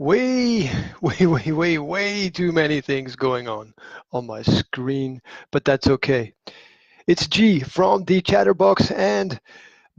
Way too many things going on my screen, but that's okay. It's G from the Chatterbox and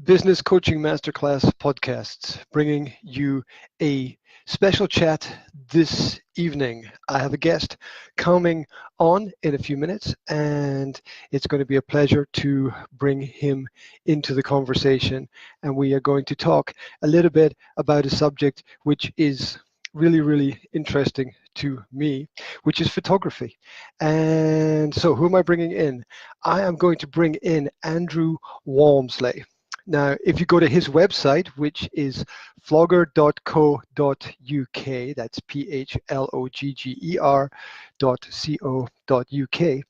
Business Coaching Masterclass podcasts, bringing you a special chat this evening. I have a guest coming on in a few minutes, and it's going to be a pleasure to bring him into the conversation. And we are going to talk a little bit about a subject which is really interesting to me, which is photography. And so who am I bringing in? I am going to bring in Andrew Walmsley. Now, if you go to his website, which is flogger.co.uk, that's PHLOGGER.co.uk,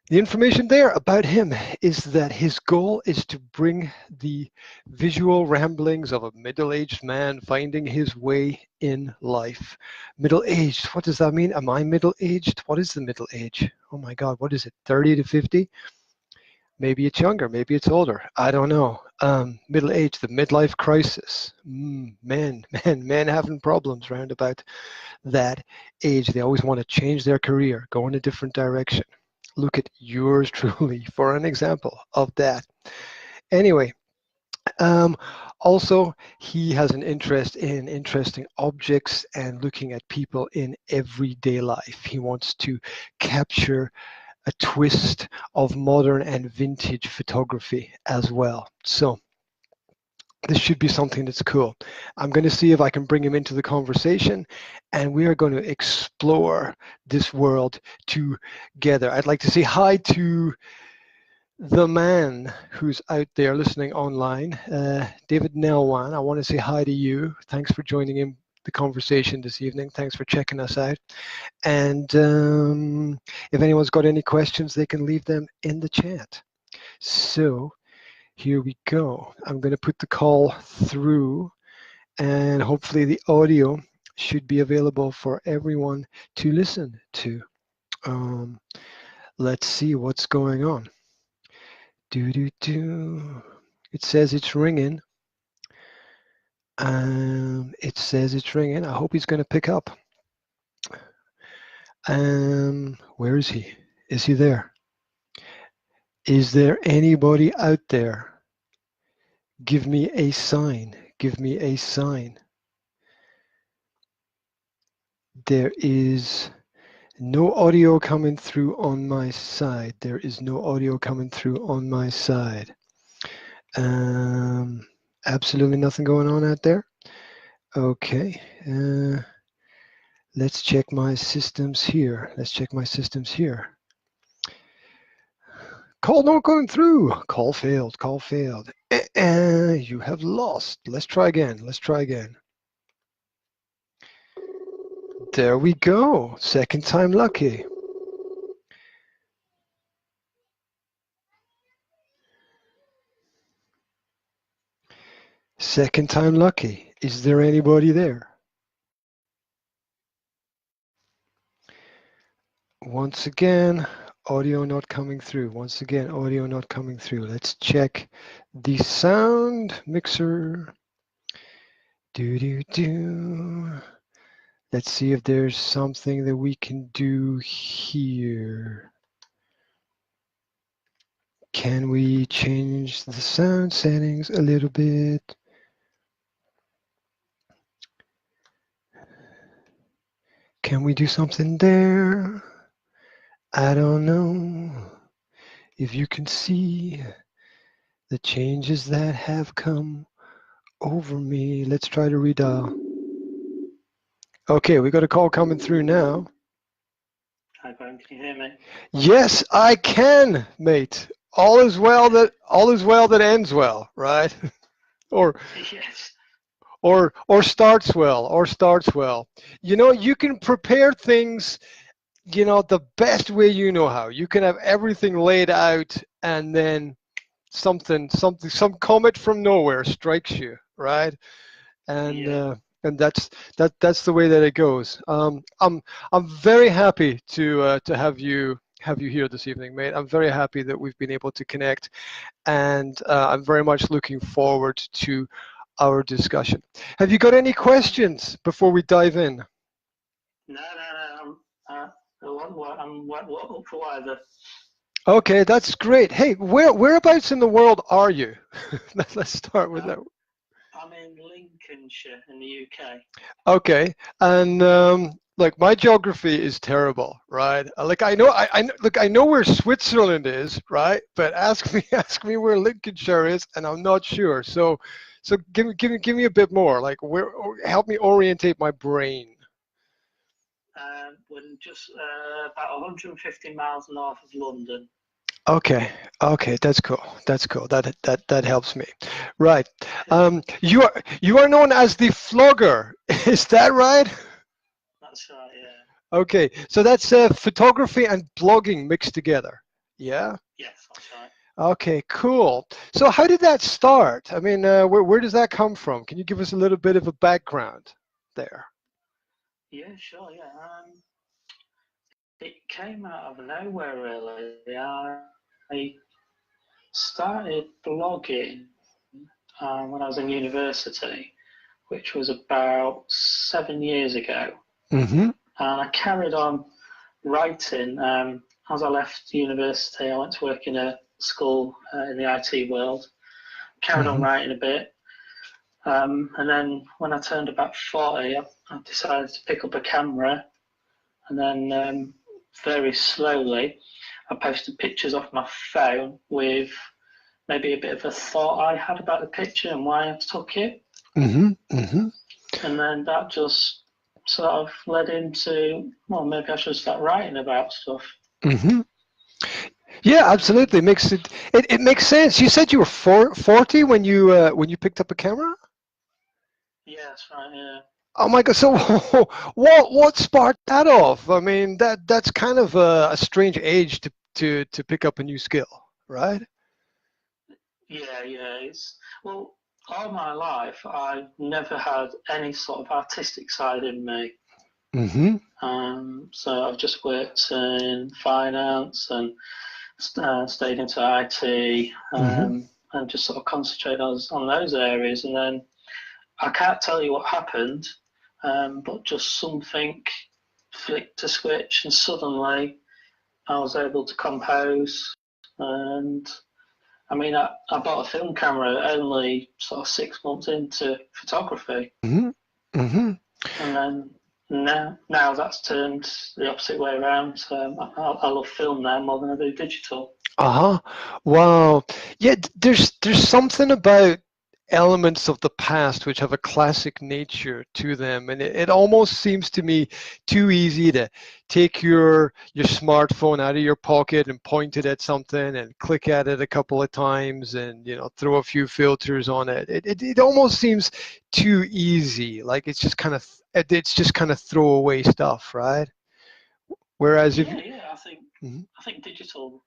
the information there about him is that his goal is to bring the visual ramblings of a middle-aged man finding his way in life. Middle-aged, what does that mean? Am I middle-aged? What is the middle age? Oh my God, what is it, 30 to 50? Maybe it's younger, maybe it's older. I don't know. Middle age, the midlife crisis. Men having problems round about that age. They always want to change their career, go in a different direction. Look at yours truly for an example of that. Anyway, also he has an interest in interesting objects and looking at people in everyday life. He wants to capture a twist of modern and vintage photography as well. So this should be something that's cool. I'm going to see if I can bring him into the conversation, and we are going to explore this world together. I'd like to say hi to the man who's out there listening online, David Nelwan. I want to say hi to you. Thanks for joining in the conversation this evening. Thanks for checking us out. And if anyone's got any questions, they can leave them in the chat. So here we go. I'm going to put the call through, and hopefully the audio should be available for everyone to listen to. Let's see what's going on. It says it's ringing. It says it's ringing. I hope he's going to pick up. Where is he? Is he there? Is there anybody out there? Give me a sign. Give me a sign. There is no audio coming through on my side. There is no audio coming through on my side. Absolutely nothing going on out there. Okay. Let's check my systems here. Let's check my systems here. Call not going through. Call failed. Call failed. You have lost. Let's try again. Let's try again. There we go. Second time lucky. Second time lucky. Is there anybody there? Once again, audio not coming through. Once again, audio not coming through. Let's check the sound mixer. Let's see if there's something that we can do here. Can we change the sound settings a little bit? Can we do something there? I don't know if you can see the changes that have come over me. Let's try to redial. Okay, we got a call coming through now. Hi, Ben. Can you hear me? Yes, I can, mate. All is well that ends well, right? Or yes. Or starts well. You know, you can prepare things, you know, the best way you know how. You can have everything laid out, and then some comet from nowhere strikes you, right? And and that's the way that it goes. I'm very happy to have you here this evening, mate. I'm very happy that we've been able to connect, and I'm very much looking forward to our discussion. Have you got any questions before we dive in? No. I'm up for whatever. Okay, that's great. Hey, whereabouts in the world are you? Let's start with that. I'm in Lincolnshire in the UK. Okay, and like my geography is terrible, right? Like I know where Switzerland is, right? But ask me where Lincolnshire is, and I'm not sure. So give me a bit more. Like help me orientate my brain. We're just about 150 miles north of London. Okay, that's cool. That helps me. Right. You are known as the flogger. Is that right? That's right, yeah. Okay, so that's photography and blogging mixed together. Yeah. Yes, that's right. Okay, cool. So how did that start? I mean, where does that come from? Can you give us a little bit of a background there? Yeah, sure, yeah. It came out of nowhere, really. I started blogging when I was in university, which was about 7 years ago. Mm-hmm. And I carried on writing. As I left university, I went to work in a school in the IT world. Carried on writing a bit. And then when I turned about 40, I decided to pick up a camera. And then very slowly, I posted pictures off my phone with maybe a bit of a thought I had about the picture and why I took it. Mm-hmm. Mm-hmm. And then that just sort of led into, well, maybe I should start writing about stuff. Mm-hmm. Yeah, absolutely. It makes sense. You said you were 40 when you picked up a camera? Yeah, that's right, yeah. Oh my God! So, what sparked that off? I mean, that's kind of a strange age to pick up a new skill, right? Yeah. Well, all my life, I've never had any sort of artistic side in me. Mm-hmm. So I've just worked in finance and stayed into IT and just sort of concentrated on those areas. And then I can't tell you what happened, but just something flicked a switch, and suddenly I was able to compose. And I mean, I bought a film camera only sort of 6 months into photography. Mm-hmm. Mm-hmm. And then now that's turned the opposite way around. So I love film now more than I do digital. Uh-huh. Wow. Yeah, there's something about elements of the past which have a classic nature to them, and it almost seems to me too easy to take your smartphone out of your pocket and point it at something and click at it a couple of times and throw a few filters on it. It almost seems too easy, like it's just kind of throwaway stuff, right? Whereas if I think digital.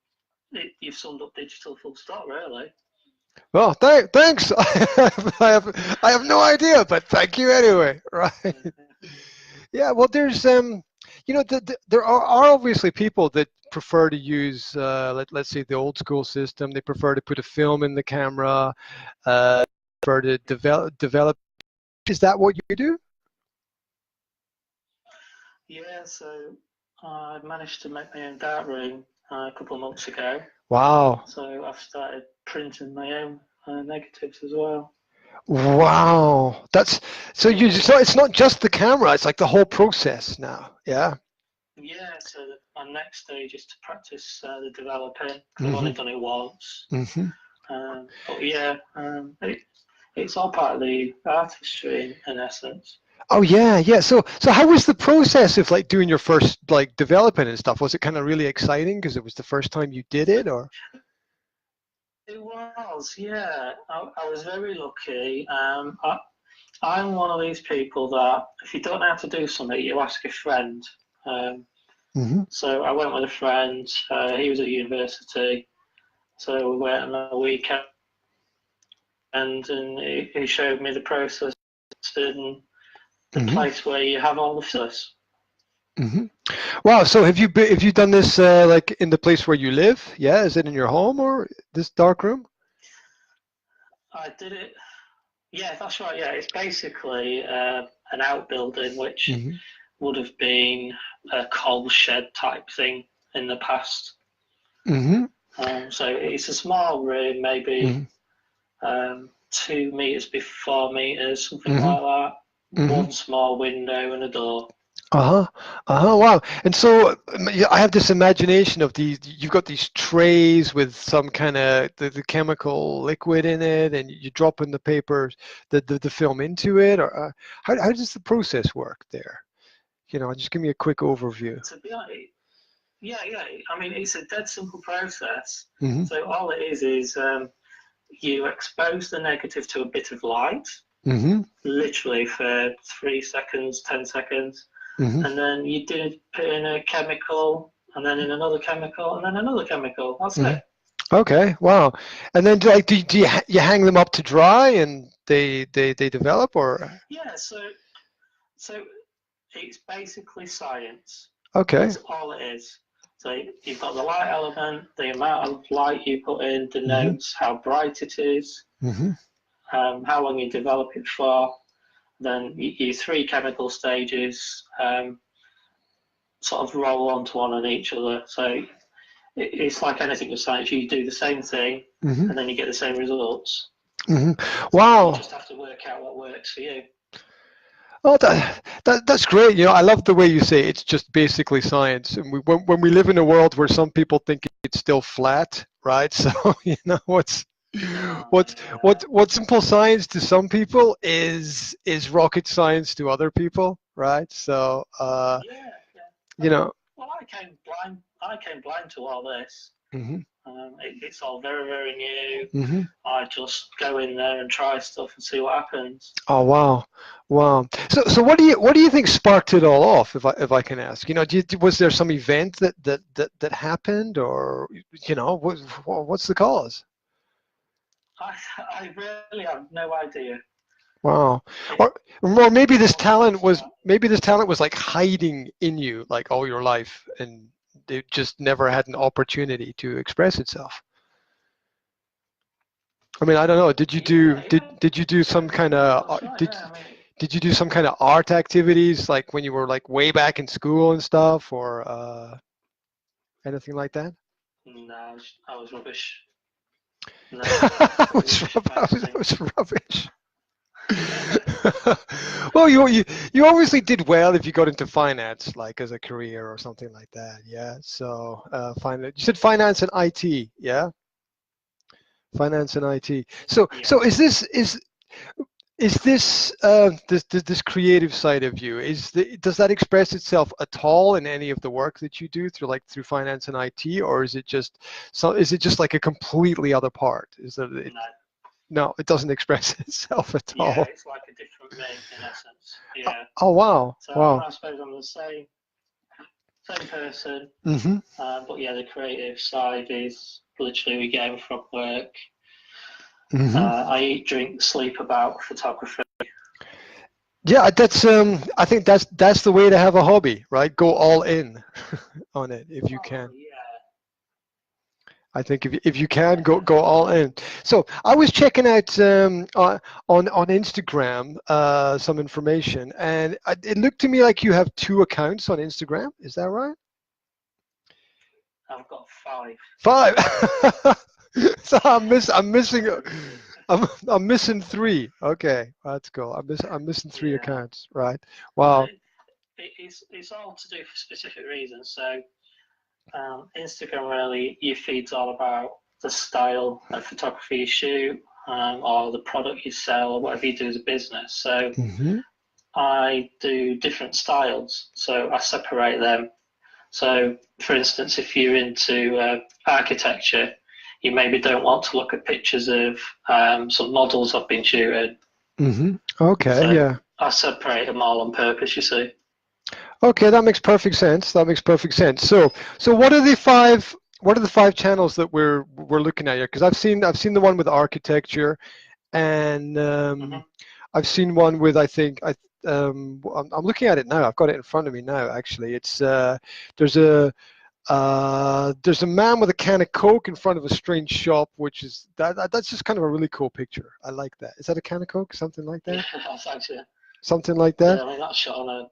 You've summed up digital full stop, really. Well, thanks. I have no idea, but thank you anyway. Right? Yeah. Well, there's there are obviously people that prefer to use let's say the old school system. They prefer to put a film in the camera. Prefer to develop. Is that what you do? Yeah. So I managed to make my own Darkroom a couple of months ago. Wow. So I've started printing my own negatives as well. Wow. So it's not just the camera, it's like the whole process now. Yeah. Yeah, so my next stage is to practice the developing, because I've only done it once. But yeah, it's all part of the artistry in essence. Oh yeah. So how was the process of like doing your first like developing and stuff? Was it kind of really exciting because it was the first time you did it, or? It was, yeah. I was very lucky. I'm one of these people that if you don't know how to do something, you ask a friend. So I went with a friend. He was at university, so we went on a weekend, and he showed me the process and the place where you have all the filters. Wow. So have you done this like in the place where you live? Yeah. Is it in your home or this dark room? I did it Yeah, that's right. Yeah, it's basically an outbuilding which Mm-hmm. would have been a coal shed type thing in the past. Mm-hmm. So it's a small room, maybe Mm-hmm. 2 meters by 4 meters, something Mm-hmm. like that. Mm-hmm. One small window and a door. Uh-huh. Uh-huh. Wow. And so yeah, I have this imagination of these, you've got these trays with some kind of the chemical liquid in it, and you drop in the papers, the film into it, or how does the process work there? Just give me a quick overview. To be honest, yeah. I mean, it's a dead simple process. Mm-hmm. So all it is you expose the negative to a bit of light, Mm-hmm. literally for 3 seconds, 10 seconds, Mm-hmm. and then you do put in a chemical, and then in another chemical, and then another chemical. That's Mm-hmm. it. Okay. Wow. And then do you hang them up to dry and they develop, or? Yeah. So it's basically science. Okay. That's all it is. So you've got the light element. The amount of light you put in Mm-hmm. denotes how bright it is, Mm-hmm. how long you develop it for. Then your three chemical stages sort of roll onto one on each other. So it's like anything with science. You do the same thing, Mm-hmm. and then you get the same results. Mm-hmm. You Wow. just have to work out what works for you. Oh, that's great. I love the way you say it's just basically science. And when we live in a world where some people think it's still flat, right? So, what's what's Yeah. what's simple science to some people is rocket science to other people, right? So, Yeah, yeah. you know. Well, I came blind. I came blind to all this. Hmm. It's all very, very new. Hmm. I just go in there and try stuff and see what happens. Oh, wow, wow. So what do you think sparked it all off, if I can ask? Was there some event that happened, or what's the cause? I, I really have no idea. Wow. It, Or all it is, maybe this talent was like hiding in you like all your life, and it just never had an opportunity to express itself. I mean, I don't know. Did you yeah, do yeah, did you do some kind of that's right. did Yeah, I mean, did you do some kind of art activities like when you were like way back in school and stuff, or anything like that? no, I was rubbish. No, I I was was, rubbish at I anything. was rubbish. Well, you obviously did well if you got into finance, like as a career or something like that. Yeah. So, finance. You said finance and IT. Yeah. Finance and IT. Yeah. So is this creative side of you? Does that express itself at all in any of the work that you do through finance and IT, or is it just like a completely other part? No. No, it doesn't express itself at Yeah, all. it's like a different me in essence. Yeah. Oh, wow, So wow. I suppose I'm the same person, Mm-hmm. but yeah, the creative side is literally we get home from work. Mm-hmm. I eat, drink, sleep about photography. Yeah, I think that's the way to have a hobby, right? Go all in on it if you Oh can. yeah, I think if you can yeah, go all definitely. in. So I was checking out on Instagram some information, and it looked to me like you have two accounts on Instagram. Is that right? I've got 5. Five. So I'm missing. I'm missing three. Okay, that's cool. I'm missing three Yeah. accounts. Right. Well, Wow. it's all to do for specific reasons. So Instagram really, your feed's all about the style of photography you shoot, or the product you sell, or whatever you do as a business. So Mm-hmm. I do different styles, so I separate them. So, for instance, if you're into architecture, you maybe don't want to look at pictures of some models I've been shooting. Mm-hmm. Okay. So Yeah. I separate them all on purpose, you see. Okay, that makes perfect sense. That makes perfect sense. So what are the five? What are the five channels that we're looking at here? Because I've seen the one with architecture, and Hmm. I've seen one with I'm looking at it now. I've got it in front of me now. Actually, it's there's a There's a man with a can of Coke in front of a strange shop, which is that's just kind of a really cool picture. I like that. Is that a can of Coke? Something like that? Yeah, that's actually. Something like that? Yeah, I mean, that's shot on a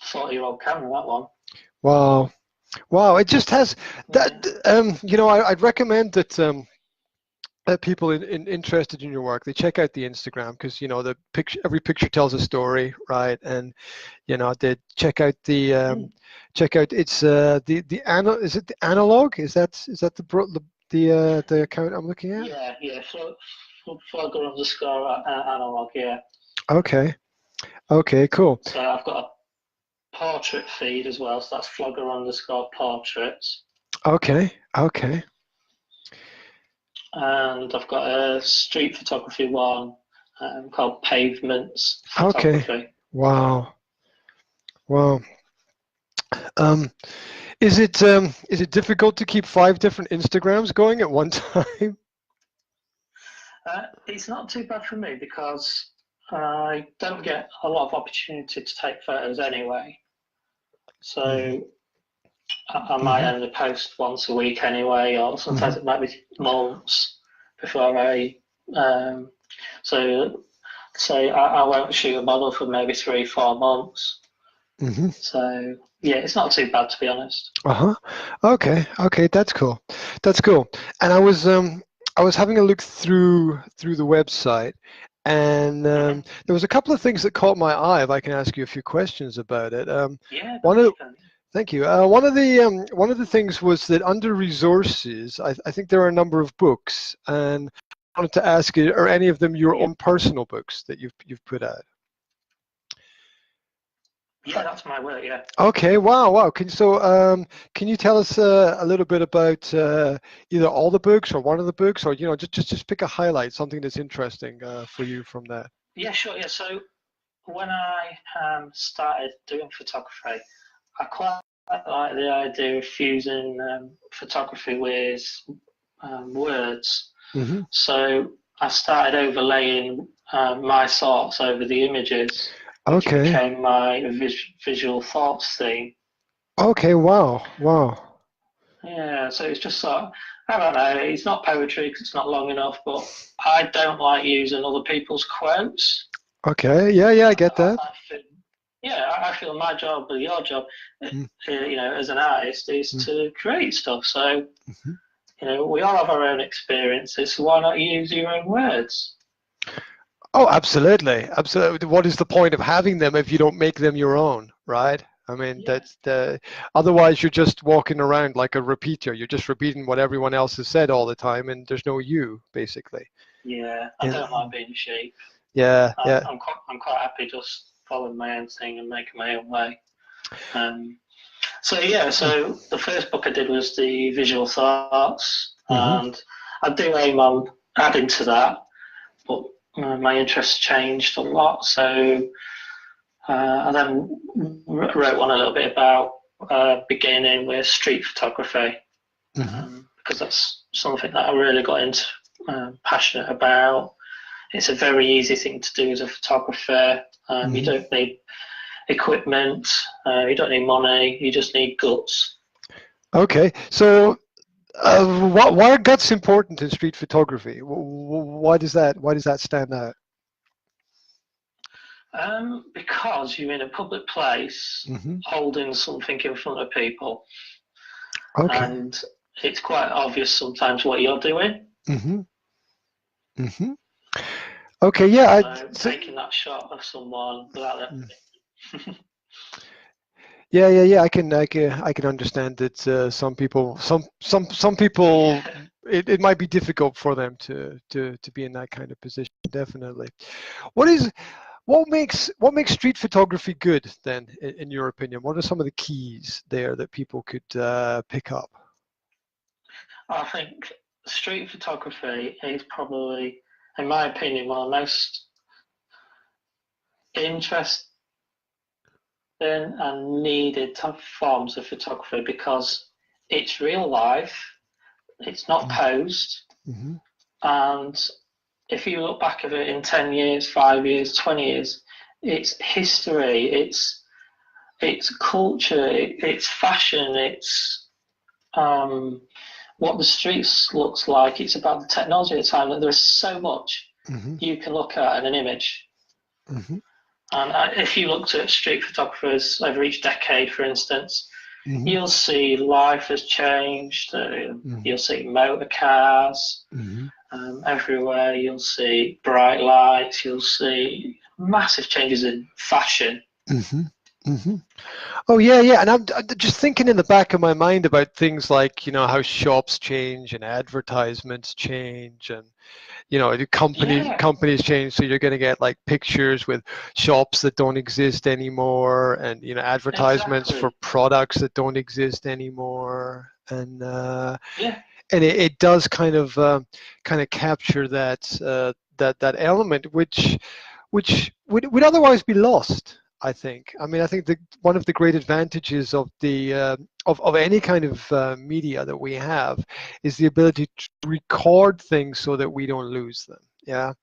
40-year-old camera, that one. Wow. Wow, it just has that. You know, I'd recommend that people interested in your work, they check out the Instagram, because you know the picture, every picture tells a story, right? And you know, they check out the it's is it the analog? Is that the account I'm looking at? Yeah, Flogger _ analog, yeah. Okay, cool. So I've got a portrait feed as well, so that's Flogger _ portraits. Okay. And I've got a street photography one called Pavements Photography. Okay. Wow. Is it difficult to keep 5 different Instagrams going at one time? It's not too bad for me because I don't get a lot of opportunity to take photos anyway. So I might only post once a week anyway, or sometimes it might be months before I. So I won't shoot a model for maybe 3-4 months. So yeah, it's not too bad, to be honest. Okay, that's cool. And I was having a look through the website, and there was a couple of things that caught my eye. If I can ask you a few questions about it. Yeah. Thank you. One of the things was that under resources, I think there are a number of books, and I wanted to ask you, are any of them your own personal books that you've put out? Yeah, that's my work. Yeah. Okay. Wow. Can you tell us a little bit about either all the books or one of the books, or you know, just pick a highlight, something that's interesting for you from that? Yeah, sure. Yeah. So when I started doing photography, I quite like the idea of fusing photography with words. So I started overlaying my thoughts over the images, which became my visual thoughts theme. Okay, wow. Yeah, so it's just sort of, I don't know, it's not poetry because it's not long enough, but I don't like using other people's quotes. Okay, yeah, I get that. I feel my job or your job, you know, as an artist is to create stuff. So, you know, we all have our own experiences, so why not use your own words? Oh, absolutely. What is the point of having them if you don't make them your own, right? I mean, that's otherwise you're just walking around like a repeater. You're just repeating what everyone else has said all the time, and there's no you, basically. Yeah, I don't like being sheep. Yeah. I'm quite happy just following my own thing and making my own way. So the first book I did was the visual thoughts, and I do aim on adding to that, but my interests changed a lot. So I then wrote one a little bit about beginning with street photography, because that's something that I really got into, passionate about. It's a very easy thing to do as a photographer. You don't need equipment, you don't need money, you just need guts. Okay, so why are guts important in street photography? Why does that stand out? Because you're in a public place holding something in front of people, and it's quite obvious sometimes what you're doing. Okay, yeah. Taking that shot of someone without them. Yeah. I can understand that some people, it might be difficult for them to be in that kind of position. Definitely. What makes street photography good then, in your opinion? What are some of the keys there that people could pick up? I think street photography is probably, in my opinion, one of the most interesting and needed forms of photography, because it's real life, it's not posed, and if you look back at it in 10 years, 5 years, 20 years, it's history, it's culture, it's fashion, it's what the streets looks like. It's about the technology at the time. That there's so much you can look at in an image. And if you looked at street photographers over each decade, for instance, you'll see life has changed. You'll see motor cars everywhere. You'll see bright lights. You'll see massive changes in fashion. Oh yeah, and I'm just thinking in the back of my mind about things like, you know, how shops change and advertisements change, and you know, the companies change, so you're going to get like pictures with shops that don't exist anymore, and you know, advertisements for products that don't exist anymore, and and it does kind of capture that that element which would otherwise be lost. I think one of the great advantages of the of any kind of media that we have is the ability to record things so that we don't lose them. Yeah,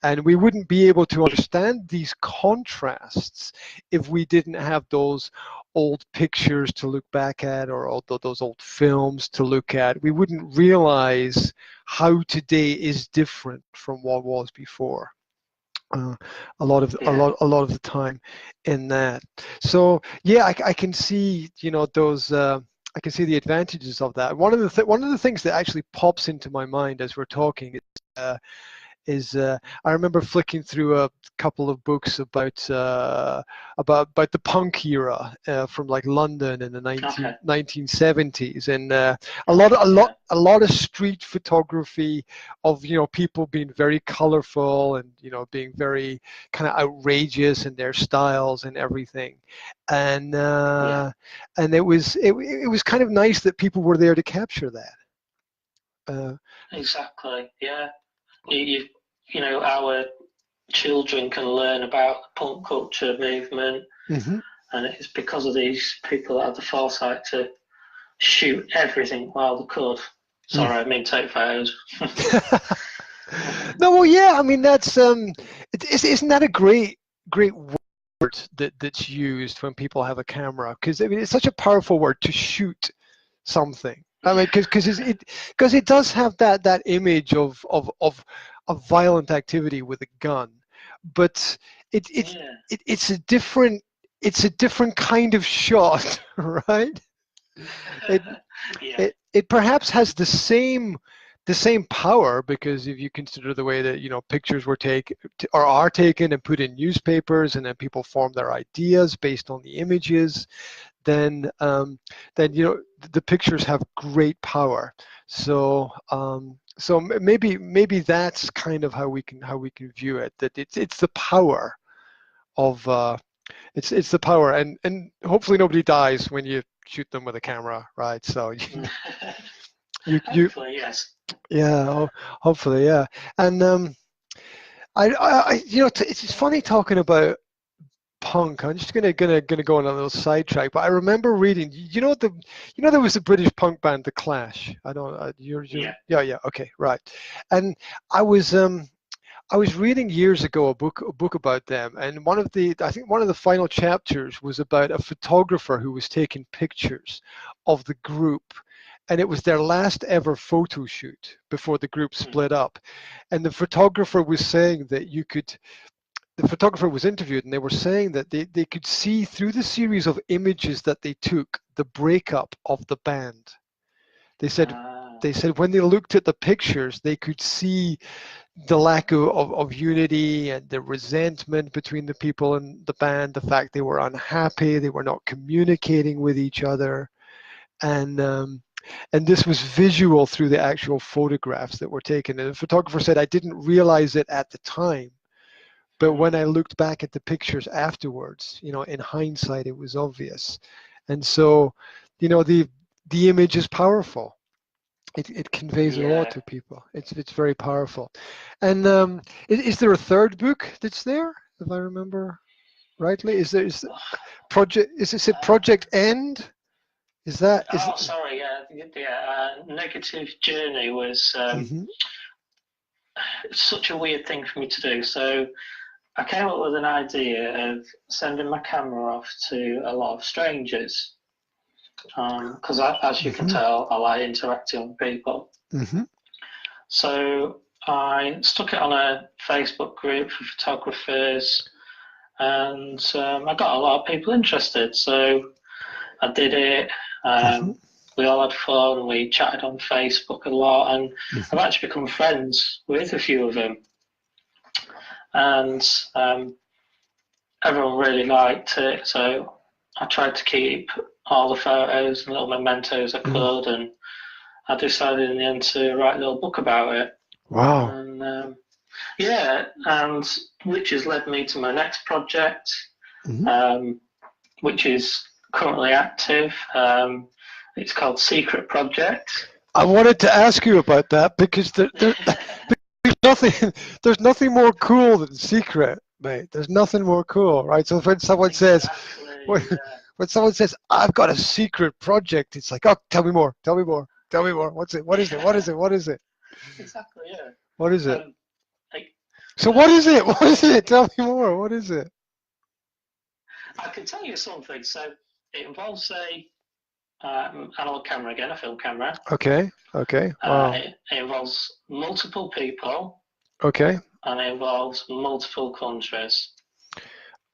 and we wouldn't be able to understand these contrasts if we didn't have those old pictures to look back at, or those old films to look at. We wouldn't realize how today is different from what was before. A lot of the time in that. So yeah, I can see, you know, those. I can see the advantages of that. One of the things that actually pops into my mind as we're talking is I remember flicking through a couple of books about the punk era from like London in the 1970s, and a lot of street photography of, you know, people being very colorful and, you know, being very kind of outrageous in their styles and everything, and it was kind of nice that people were there to capture that. Exactly. Yeah. You know, our children can learn about the punk culture movement, and it's because of these people that had the foresight to shoot everything while they could. Sorry, I mean take photos. No, well, yeah, I mean that's isn't that a great word that's used when people have a camera? Because I mean it's such a powerful word, to shoot something. I mean, because it does have that image of violent activity with a gun, but it's a different kind of shot, right? It perhaps has the same power, because if you consider the way that, you know, pictures were taken or are taken and put in newspapers, and then people form their ideas based on the images, then you know, the pictures have great power. So so maybe that's kind of how we can view it, that it's the power of it's the power, and hopefully nobody dies when you shoot them with a camera, right? So hopefully, yes. Yeah, hopefully, yeah. And I you know, it's funny talking about punk. I'm just gonna go on a little sidetrack, but I remember reading. You know there was a British punk band, The Clash. I don't. Yeah. Okay, right. And I was reading years ago a book about them, and I think one of the final chapters was about a photographer who was taking pictures of the group, and it was their last ever photo shoot before the group split up, and the photographer was saying that the photographer was interviewed, and they were saying that they could see through the series of images that they took the breakup of the band. They said when they looked at the pictures, they could see the lack of unity and the resentment between the people in the band, the fact they were unhappy, they were not communicating with each other, and this was visual through the actual photographs that were taken. And the photographer said, I didn't realize it at the time, but when I looked back at the pictures afterwards, you know, in hindsight, it was obvious. And so, you know, the image is powerful. It conveys a lot to people. It's very powerful. And is there a third book that's there, if I remember rightly? Is it Project End? Is that? Sorry, Negative Journey was such a weird thing for me to do. So I came up with an idea of sending my camera off to a lot of strangers because as you can tell, I like interacting with people. So I stuck it on a Facebook group for photographers, and I got a lot of people interested. So I did it. We all had fun. We chatted on Facebook a lot, and I've actually become friends with a few of them. And everyone really liked it, so I tried to keep all the photos and little mementos I could, and I decided in the end to write a little book about it. Wow. And and which has led me to my next project, which is currently active. It's called Secret Project. I wanted to ask you about that because there's nothing more cool than secret, mate. There's nothing more cool, right? So when someone says, when someone says, I've got a secret project, it's like, oh, tell me more. What's it? What is it? What is it? What is it? Exactly, yeah. What is it? So what is it? What is it? Tell me more. What is it? I can tell you something. So it involves analog camera again, a film camera. Okay. Wow. It involves multiple people. Okay. And it involves multiple countries.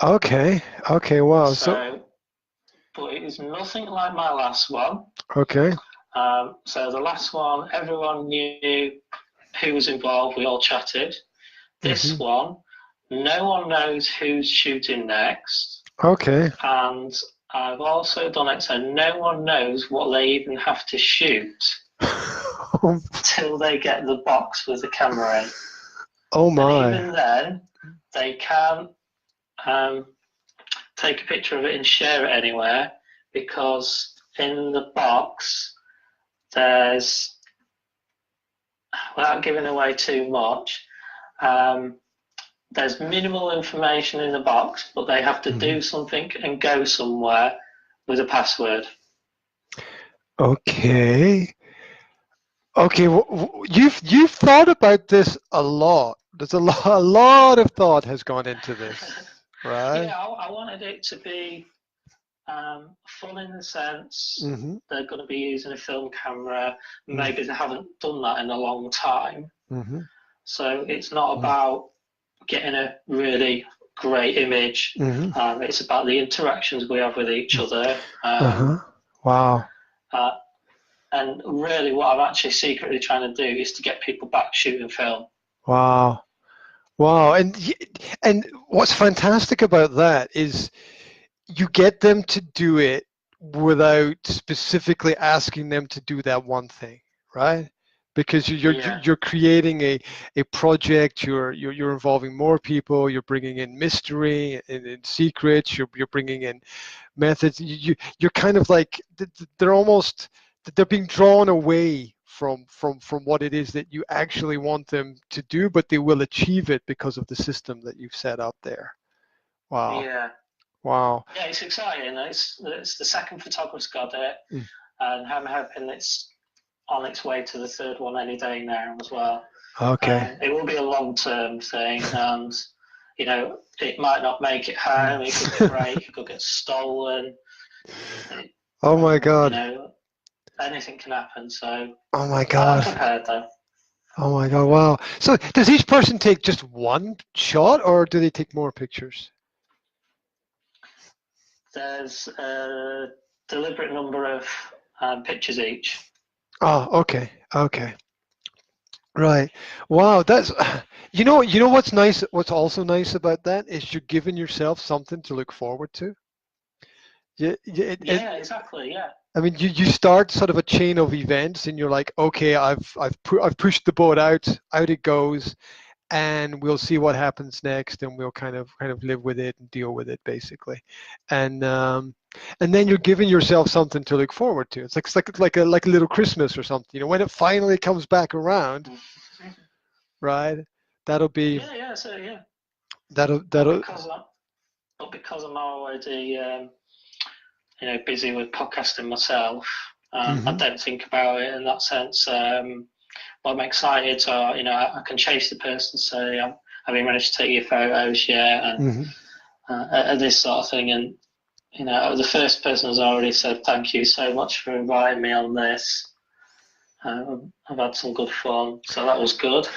Okay. Wow. But it is nothing like my last one. Okay. So the last one, everyone knew who was involved. We all chatted. This one, no one knows who's shooting next. Okay. And I've also done it so no one knows what they even have to shoot till they get the box with the camera in. Oh my. And even then, they can't take a picture of it and share it anywhere, because in the box there's, without giving away too much, there's minimal information in the box, but they have to do something and go somewhere with a password. Okay. Well, you've thought about this a lot. There's a lot of thought has gone into this, right? Yeah, I wanted it to be fun in the sense they're going to be using a film camera. Maybe they haven't done that in a long time. So it's not about getting a really great image. It's about the interactions we have with each other. Wow. And really what I'm actually secretly trying to do is to get people back shooting film. Wow. And what's fantastic about that is you get them to do it without specifically asking them to do that one thing, right? Because you're creating a project, you're involving more people, you're bringing in mystery and secrets, you're bringing in methods. You're kind of like they're being drawn away from what it is that you actually want them to do, but they will achieve it because of the system that you've set up there. Wow. Yeah. Wow. Yeah, it's exciting. It's the second photographer's got it, and I'm hoping it's on its way to the third one any day now as well. Okay. It will be a long-term thing, and it might not make it home. It could break. It could get stolen. Oh my God. Anything can happen. So. Oh my God. I'm prepared though. Oh my God. Wow. So does each person take just one shot, or do they take more pictures? There's a deliberate number of pictures each. Oh, okay. Right. Wow. That's, you know what's nice. What's also nice about that is you're giving yourself something to look forward to. Yeah. Exactly. Yeah. I mean, you start sort of a chain of events, and you're like, okay, I've pushed the boat out it goes, and we'll see what happens next, and we'll kind of live with it and deal with it basically, and then you're giving yourself something to look forward to. It's like a little Christmas or something. When it finally comes back around, right? That'll be that'll because I'm already busy with podcasting myself. I don't think about it in that sense. But I'm excited, so I can chase the person and say, "Have you managed to take your photos yet?" And this sort of thing. And the first person has already said thank you so much for inviting me on this. I've had some good fun, so that was good.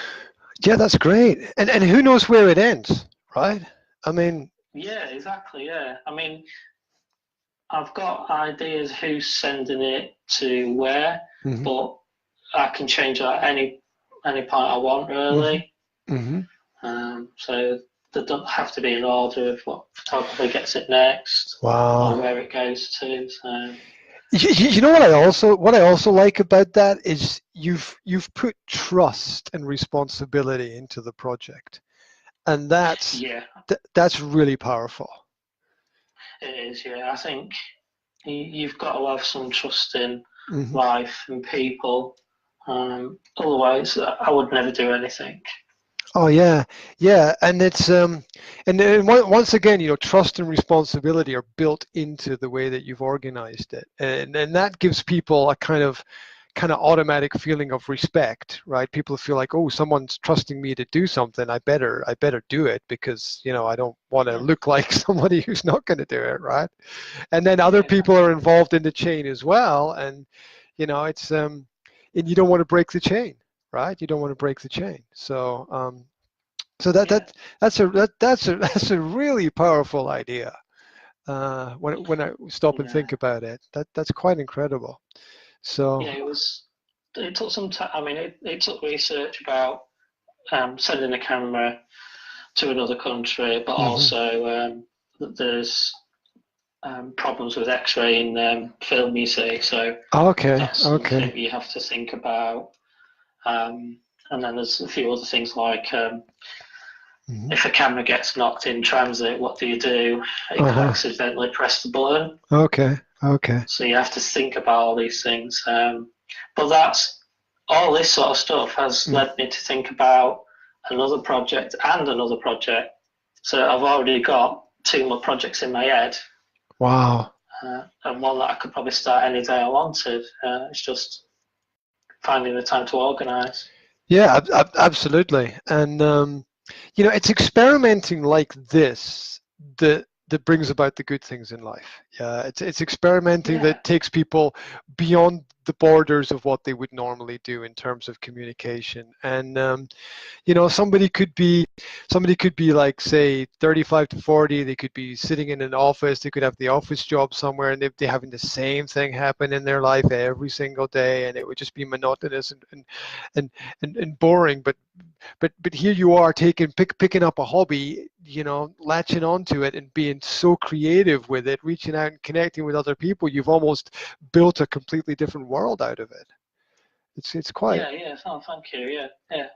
Yeah, that's great. And who knows where it ends, right? I mean. Yeah, exactly. Yeah, I mean, I've got ideas who's sending it to where, but I can change that any point I want, really. So there don't have to be an order of what photographer gets it next, Wow. or where it goes to. So. You know what I also like about that is you've put trust and responsibility into the project, and that's really powerful. It is, yeah. I think you've got to have some trust in life and people. Otherwise, I would never do anything. Oh yeah, and it's and once again, trust and responsibility are built into the way that you've organized it, and that gives people a kind of automatic feeling of respect, right? People feel like, oh, someone's trusting me to do something. I better do it because I don't want to look like somebody who's not going to do it, right? And then other people are involved in the chain as well, and it's and you don't want to break the chain. Right, you don't want to break the chain. So, that's a really powerful idea. When I stop and think about it, that's quite incredible. So it took some time. I mean, it took research about sending a camera to another country, but also there's problems with X-raying film. You see, so that's something you have to think about. And then there's a few other things like if a camera gets knocked in transit, what do you do? It could accidentally press the button. Okay. So you have to think about all these things. But all this sort of stuff has led me to think about another project and another project. So I've already got 2 more projects in my head. Wow. And one that I could probably start any day I wanted. It's just finding the time to organise. Yeah, absolutely. And it's experimenting like this that brings about the good things in life. Yeah, it's experimenting that takes people beyond the borders of what they would normally do in terms of communication. And somebody could be like, say, 35 to 40. They could be sitting in an office. They could have the office job somewhere, and they're having the same thing happen in their life every single day, and it would just be monotonous and boring. But here you are picking up a hobby, latching onto it and being so creative with it, reaching out and connecting with other people. You've almost built a completely different world out of it. It's quite. Yeah. Oh, thank you. Yeah.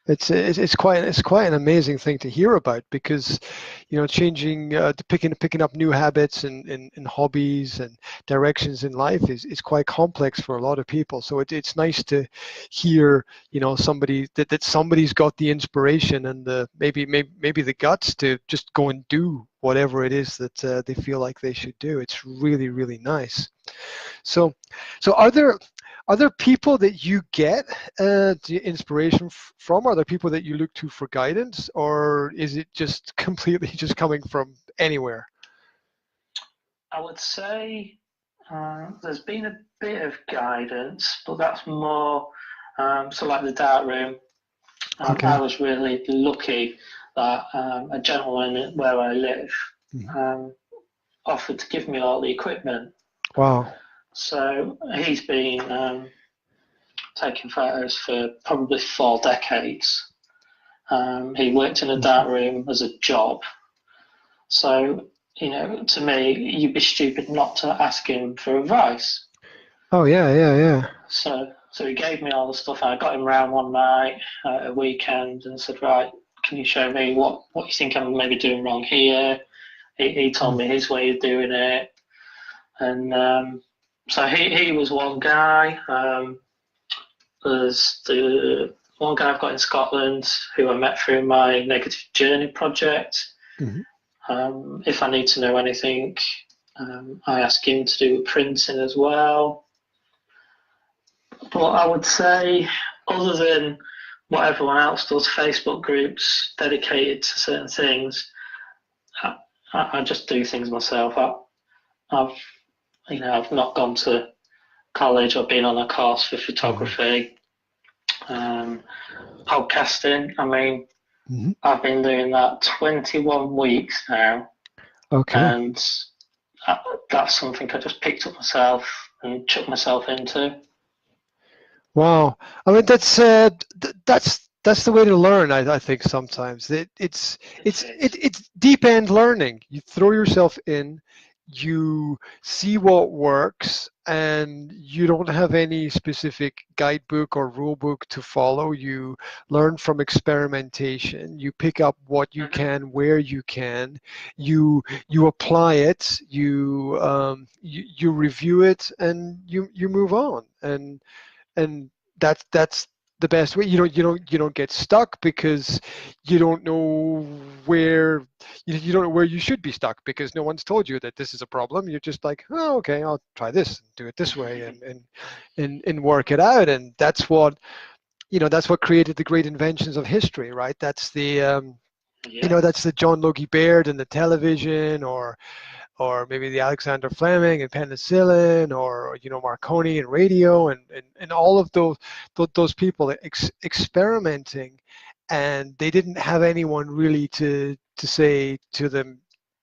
It's quite an amazing thing to hear about, because changing picking up new habits and hobbies and directions in life is quite complex for a lot of people. So it's nice to hear somebody that somebody's got the inspiration and the maybe the guts to just go and do whatever it is that they feel like they should do. It's really, really nice. So are there people that you get the inspiration from? Are there people that you look to for guidance, or is it just completely just coming from anywhere? I would say there's been a bit of guidance, but that's more so like the Darkroom. I was really lucky that a gentleman where I live offered to give me all the equipment. Wow. So he's been taking photos for probably 4 decades. He worked in a Darkroom as a job. So, to me, you'd be stupid not to ask him for advice. Oh, yeah. So he gave me all the stuff. I got him round one night, a weekend, and said, right, can you show me what you think I'm maybe doing wrong here? He told me his way of doing it. And so he was one guy. There's the one guy I've got in Scotland who I met through my Negative Journey project. If I need to know anything, I ask him to do printing as well. But I would say, other than what everyone else does, Facebook groups dedicated to certain things, I just do things myself. I've I've not gone to college or been on a course for Mm-hmm. photography. Podcasting, I mean, Mm-hmm. I've been doing that 21 weeks now, Okay. and that's something I just picked up myself and chucked myself into. Wow. I mean, that's the way to learn. I think sometimes it's deep end learning. You throw yourself in, you see what works, and you don't have any specific guidebook or rule book to follow. You learn from experimentation. You pick up what you can, where you can. You apply it. You review it, and you move on. And that's the best way. You don't get stuck because you don't know where you don't know where you should be stuck because no one's told you that this is a problem. You're just like, oh, okay, I'll try this and do it this way and work it out. And that's what created the great inventions of history, right? That's that's the John Logie Baird and the television, or maybe the Alexander Fleming and penicillin, or Marconi and radio, and all of those people experimenting, and they didn't have anyone really to say to them,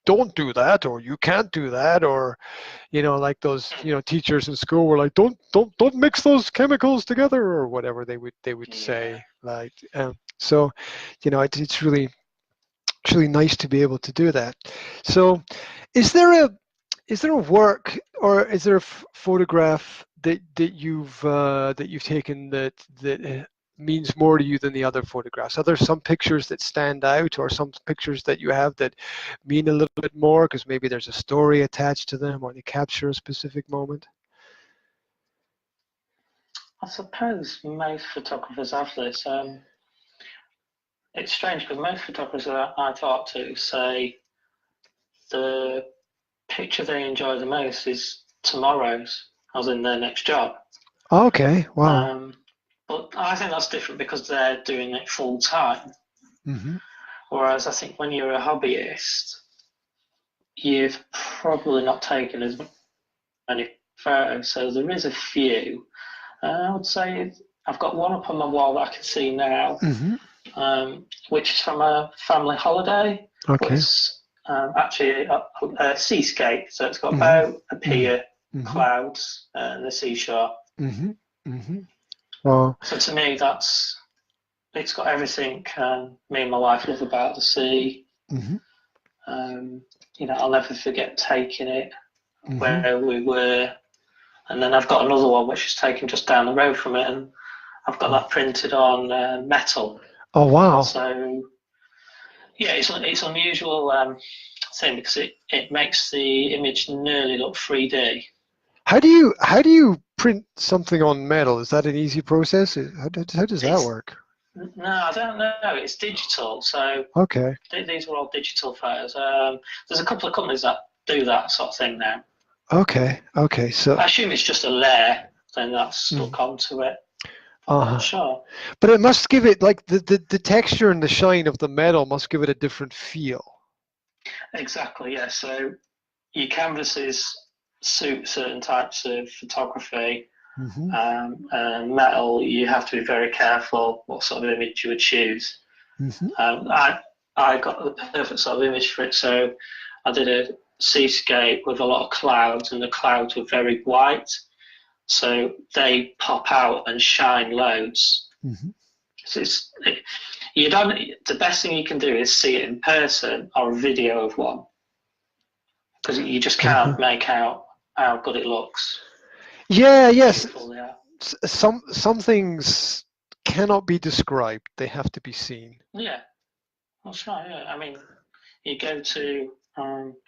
don't do that, or you can't do that, or like those teachers in school were like, don't mix those chemicals together, or whatever they would say, like so it's really nice to be able to do that. So is there a work, or is there a photograph that you've taken that means more to you than the other photographs? Are there some pictures that stand out, or some pictures that you have that mean a little bit more because maybe there's a story attached to them, or they capture a specific moment? I suppose most photographers have this. It's strange because most photographers that I talk to say the picture they enjoy the most is tomorrow's, as in their next job. Okay, wow. But I think that's different because they're doing it full time. Mm-hmm. Whereas I think when you're a hobbyist, you've probably not taken as many photos. So there is a few. I would say I've got one up on my wall that I can see now, which is from a family holiday. Okay. It's actually a seascape. So it's got about a pier, clouds, and the seashore. Wow. So to me, it's got everything me and my wife love about the sea. I'll never forget taking it where we were. And then I've got another one which is taken just down the road from it, and I've got that printed on metal. Oh, wow. So, yeah, it's unusual thing because it makes the image nearly look 3D. How do you print something on metal? Is that an easy process? How does that work? No, I don't know. It's digital. So okay. These are all digital photos. There's a couple of companies that do that sort of thing now. Okay. So I assume it's just a layer, then that's stuck onto it. I'm not sure. But it must give it, like, the texture and the shine of the metal must give it a different feel. Exactly, yeah. So your canvases suit certain types of photography. Metal, you have to be very careful what sort of image you would choose. I got the perfect sort of image for it. So I did a seascape with a lot of clouds, and the clouds were very white. So they pop out and shine loads. So the best thing you can do is see it in person or a video of one, because you just can't make out how good it looks. Yes. Some things cannot be described; they have to be seen. Yeah, that's right. Yeah, I mean, you go to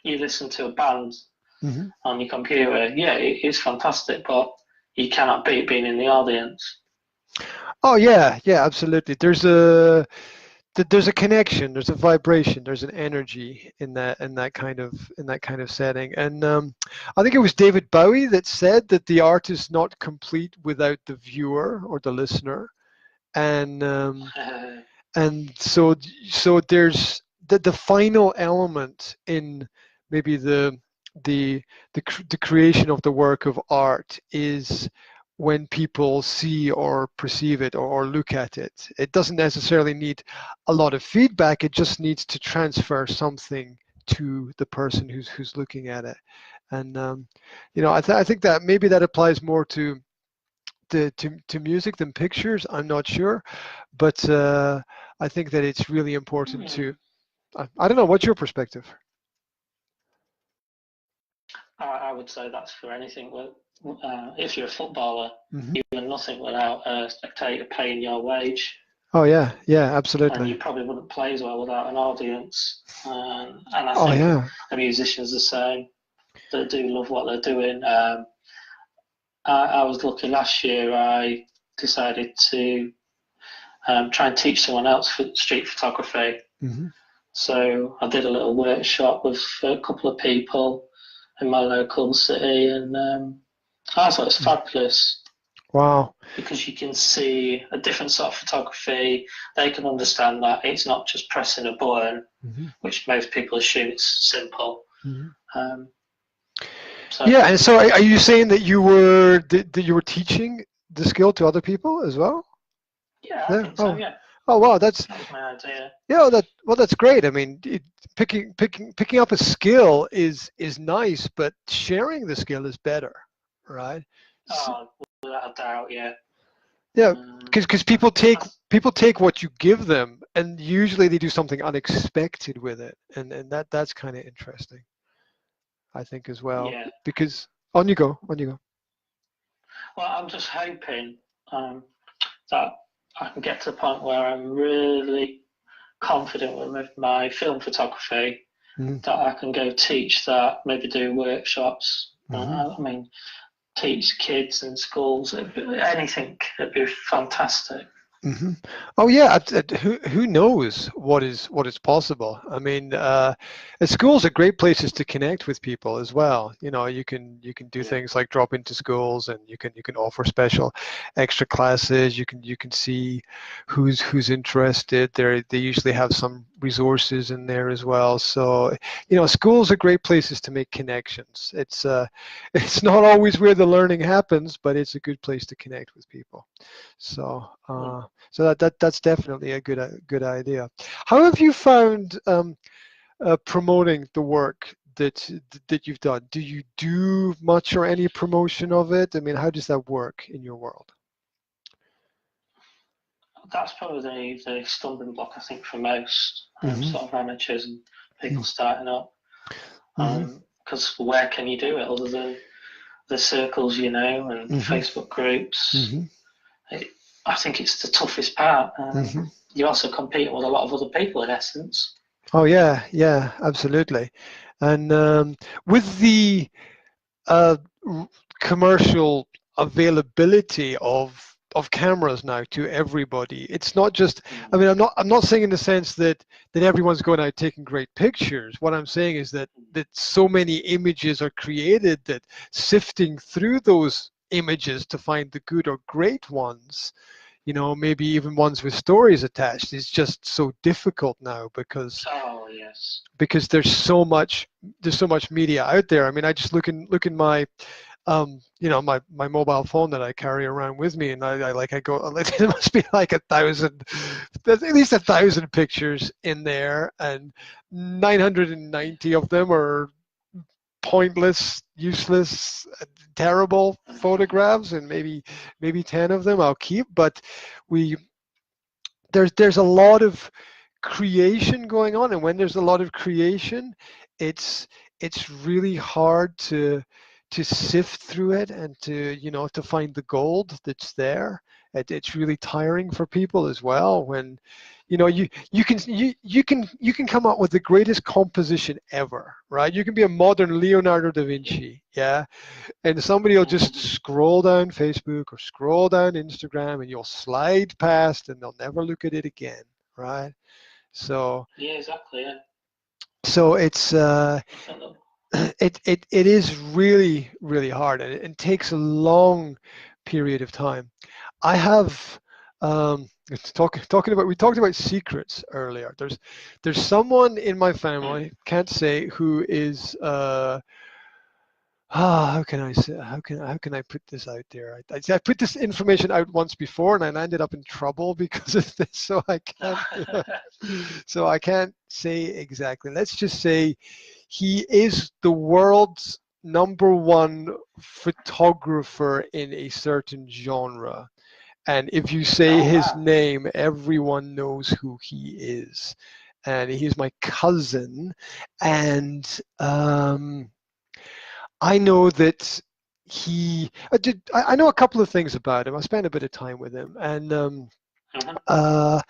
you listen to a band on your computer. Yeah, it's fantastic, but you cannot beat being in the audience. Oh yeah, absolutely. There's a connection, there's a vibration, there's an energy in that kind of setting. And I think it was David Bowie that said that the art is not complete without the viewer or the listener. And so there's the final element in maybe the the creation of the work of art is when people see or perceive it or look at it. It doesn't necessarily need a lot of feedback. It just needs to transfer something to the person who's looking at it. And you know, I think that maybe that applies more to music than pictures. I'm not sure, but I think that it's really important to. I don't know. What's your perspective? I would say that's for anything. If you're a footballer, Mm-hmm. you are nothing without a spectator paying your wage. Oh yeah, absolutely. And you probably wouldn't play as well without an audience. And I think the musicians the same. They do love what they're doing. I was lucky last year. I decided to try and teach someone else for street photography. Mm-hmm. So I did a little workshop with a couple of people in my local city, and I thought it was fabulous. Wow. Because you can see a different sort of photography. They can understand that it's not just pressing a button, mm-hmm. which most people assume it's simple. Mm-hmm. Yeah, and so are you saying that you were teaching the skill to other people as well? Yeah, I think so, yeah. Oh wow, that was my idea. Yeah, that's great. I mean, picking up a skill is nice, but sharing the skill is better, right? Oh, without a doubt, yeah. Yeah, because people take what you give them, and usually they do something unexpected with it, and that's kind of interesting, I think, as well. Yeah. Because on you go. Well, I'm just hoping that I can get to the point where I'm really confident with my film photography, that I can go teach that, maybe do workshops. I mean, teach kids in schools, anything. It'd be fantastic. Mm-hmm. Oh yeah, who knows what is possible? I mean, schools are great places to connect with people as well. You know, you can do things like drop into schools, and you can offer special extra classes. You can see who's interested. They usually have some resources in there as well. So, you know, schools are great places to make connections. It's not always where the learning happens, but it's a good place to connect with people. So. So that's definitely a good idea. How have you found promoting the work that you've done? Do you do much or any promotion of it? I mean, how does that work in your world? That's probably the stumbling block, I think, for most sort of amateurs and people starting up. Because where can you do it other than the circles, you know, and Facebook groups? I think it's the toughest part. You're also competing with a lot of other people, in essence. Oh yeah, absolutely. And with the commercial availability of cameras now to everybody, it's not just. I mean, I'm not saying in the sense that everyone's going out taking great pictures. What I'm saying is that so many images are created that sifting through those images to find the good or great ones, you know, maybe even ones with stories attached, is just so difficult now because there's so much media out there. I mean, I just look in my you know, my mobile phone that I carry around with me, and I go, there must be like 1,000, there's at least 1,000 pictures in there, and 990 of them are pointless, useless, terrible photographs, and maybe 10 of them I'll keep. But there's a lot of creation going on, and when there's a lot of creation, it's really hard to sift through it and to, you know, to find the gold that's there. It's really tiring for people as well when, you know, you can come up with the greatest composition ever, right? You can be a modern Leonardo da Vinci, yeah, and somebody will just scroll down Facebook or scroll down Instagram, and you'll slide past and they'll never look at it again, right? So yeah, exactly, yeah. So it's it is really, really hard, and it takes a long period of time. I have talking about, we talked about secrets earlier. There's someone in my family, can't say who is how can I say, how can I put this out there? I put this information out once before, and I ended up in trouble because of this. So I can't, so I can't say exactly. Let's just say he is the world's #1 photographer in a certain genre. And if you say his name, everyone knows who he is. And he's my cousin. And I know that I know a couple of things about him. I spent a bit of time with him. And, the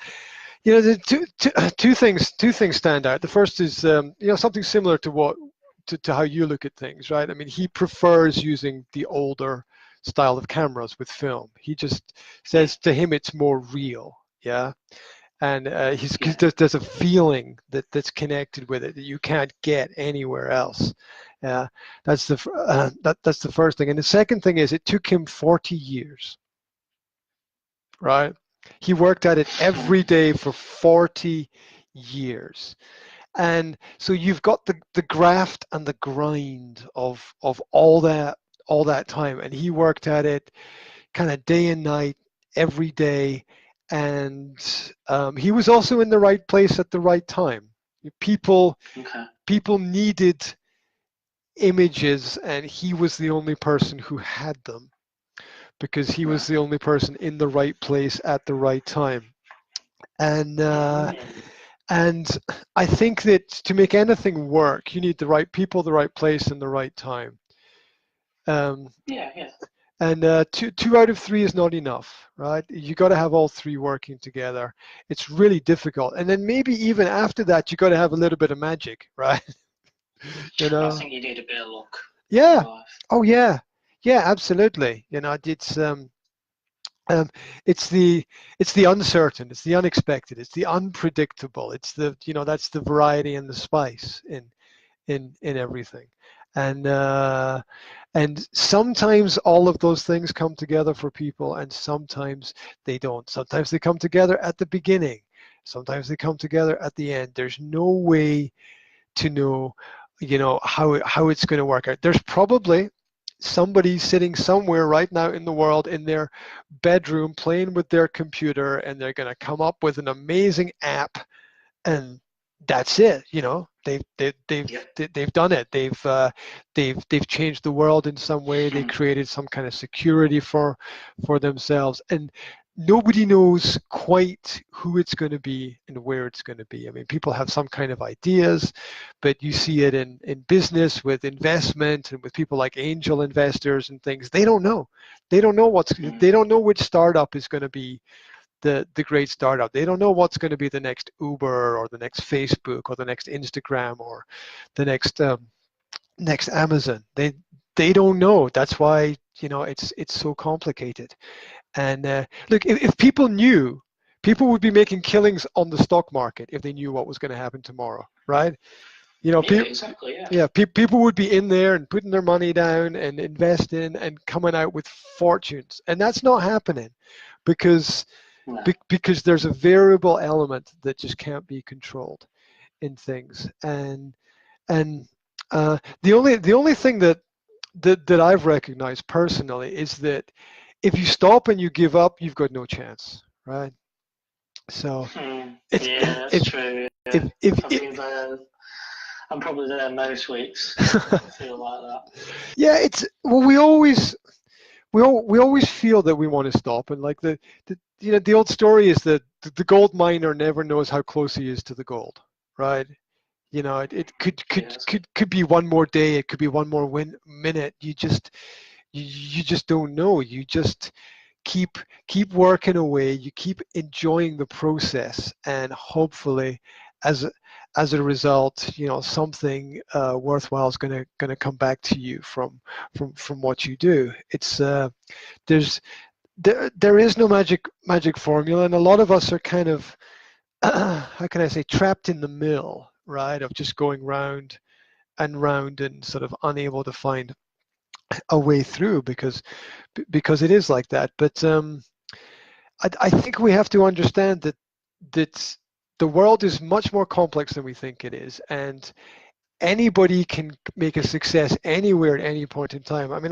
two things stand out. The first is, something similar to to how you look at things, right? I mean, he prefers using the older style of cameras with film. He just says to him it's more real, yeah. And there's a feeling that's connected with it that you can't get anywhere else. Yeah, that's that's the first thing. And the second thing is it took him 40 years, right? He worked at it every day for 40 years. And so you've got the graft and the grind of all that time, and he worked at it kind of day and night every day, and he was also in the right place at the right time. People needed images, and he was the only person who had them because he was the only person in the right place at the right time. And I think that to make anything work, you need the right people, the right place, and the right time. And 2 out of 3 is not enough, right? You got to have all 3 working together. It's really difficult. And then maybe even after that, you got to have a little bit of magic, right? I think you need a bit of luck. Yeah. Oh yeah. Yeah, absolutely. It's the uncertain, it's the unexpected, it's the unpredictable, it's the that's the variety and the spice in everything. And sometimes all of those things come together for people, and sometimes they don't. Sometimes they come together at the beginning, sometimes they come together at the end. There's no way to know how it's going to work out. There's probably somebody sitting somewhere right now in the world in their bedroom playing with their computer, and they're going to come up with an amazing app, and that's it. They've done it. They've changed the world in some way. They created some kind of security for themselves, and nobody knows quite who it's going to be and where it's going to be. I mean, people have some kind of ideas, but you see it in business with investment and with people like angel investors and things. They don't know. They don't know they don't know which startup is going to be the great startup. They don't know what's going to be the next Uber or the next Facebook or the next Instagram or the next Amazon. They don't know. That's why it's so complicated. And look, if people knew, people would be making killings on the stock market if they knew what was going to happen tomorrow, right? Exactly, yeah. Yeah, people would be in there and putting their money down and investing and coming out with fortunes, and that's not happening because there's a variable element that just can't be controlled in things. And the only thing that I've recognized personally is that if you stop and you give up, you've got no chance, right? So that's true. Yeah. I'm probably there most weeks. I feel like that. Yeah, we always feel that we want to stop, and like the old story is that the gold miner never knows how close he is to the gold, right? It could be one more day, it could be one more minute. You just don't know. You just keep working away. You keep enjoying the process, and hopefully, as a result, something worthwhile is going to come back to you from what you do. It's there is no magic formula, and a lot of us are kind of how can I say, trapped in the mill, right, of just going round and round and sort of unable to find a way through because it is like that. But I think we have to understand that the world is much more complex than we think it is, and anybody can make a success anywhere at any point in time. I mean,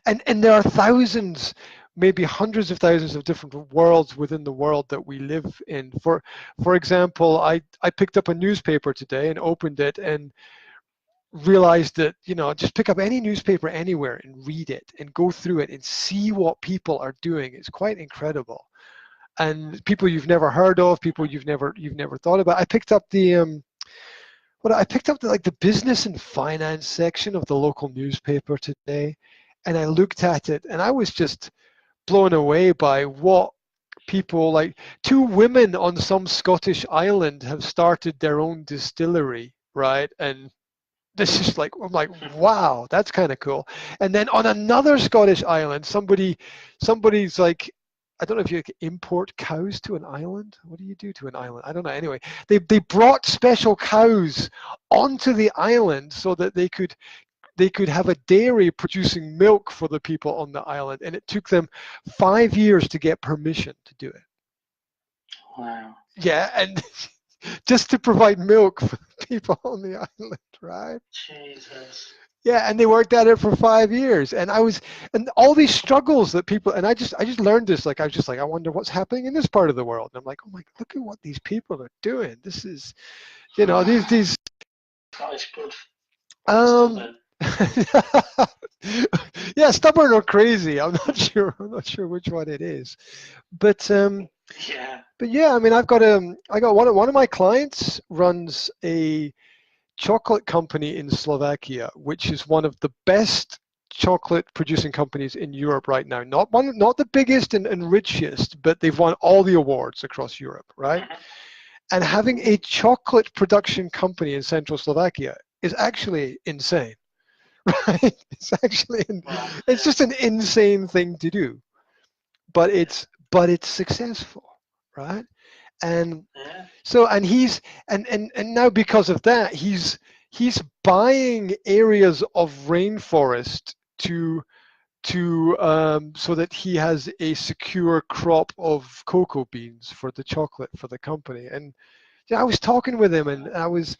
and there are thousands, maybe hundreds of thousands of different worlds within the world that we live in. For example, I picked up a newspaper today and opened it and realized that, just pick up any newspaper anywhere and read it and go through it and see what people are doing. It's quite incredible. And people you've never heard of, people you've never thought about. I picked up the business and finance section of the local newspaper today, and I looked at it and I was just blown away by what people, like two women on some Scottish island have started their own distillery, right? And this is like, I'm like, wow, that's kind of cool. And then on another Scottish island, somebody's like, I don't know if you can import cows to an island. What do you do to an island? I don't know. Anyway, they brought special cows onto the island so that they could have a dairy producing milk for the people on the island, and it took them 5 years to get permission to do it. Wow. Yeah, and just to provide milk for the people on the island, right? Jesus. Yeah, and they worked at it for 5 years, and all these struggles that people, and I just learned this. Like, I was just like, I wonder what's happening in this part of the world. And I'm like, oh my, look at what these people are doing. This is, these. Scottish blood. Yeah, stubborn or crazy. I'm not sure which one it is, but yeah. But yeah, I mean, I got one of my clients runs a chocolate company in Slovakia, which is one of the best chocolate producing companies in Europe right now. Not the biggest and richest, but they've won all the awards across Europe, right? And having a chocolate production company in central Slovakia is actually insane, right? It's actually, it's just an insane thing to do, but it's successful, right? And so, and he's and now because of that, he's buying areas of rainforest to so that he has a secure crop of cocoa beans for the chocolate for the company. And I was talking with him, and I was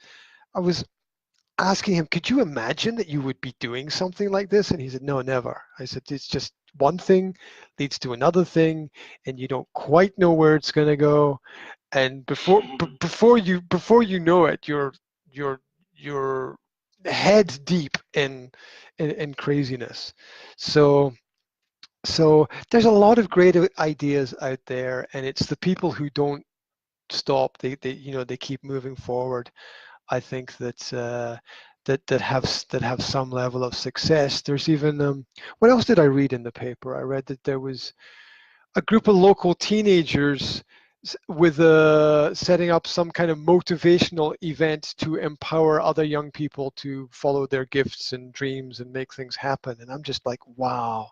asking him, could you imagine that you would be doing something like this? And he said, no, never. I said, it's just one thing leads to another thing, and you don't quite know where it's going to go. And before you know it, you're head deep in craziness. So there's a lot of great ideas out there, and it's the people who don't stop. They keep moving forward. I think that have some level of success. There's even what else did I read in the paper? I read that there was a group of local teenagers with setting up some kind of motivational event to empower other young people to follow their gifts and dreams and make things happen. And I'm just like, wow,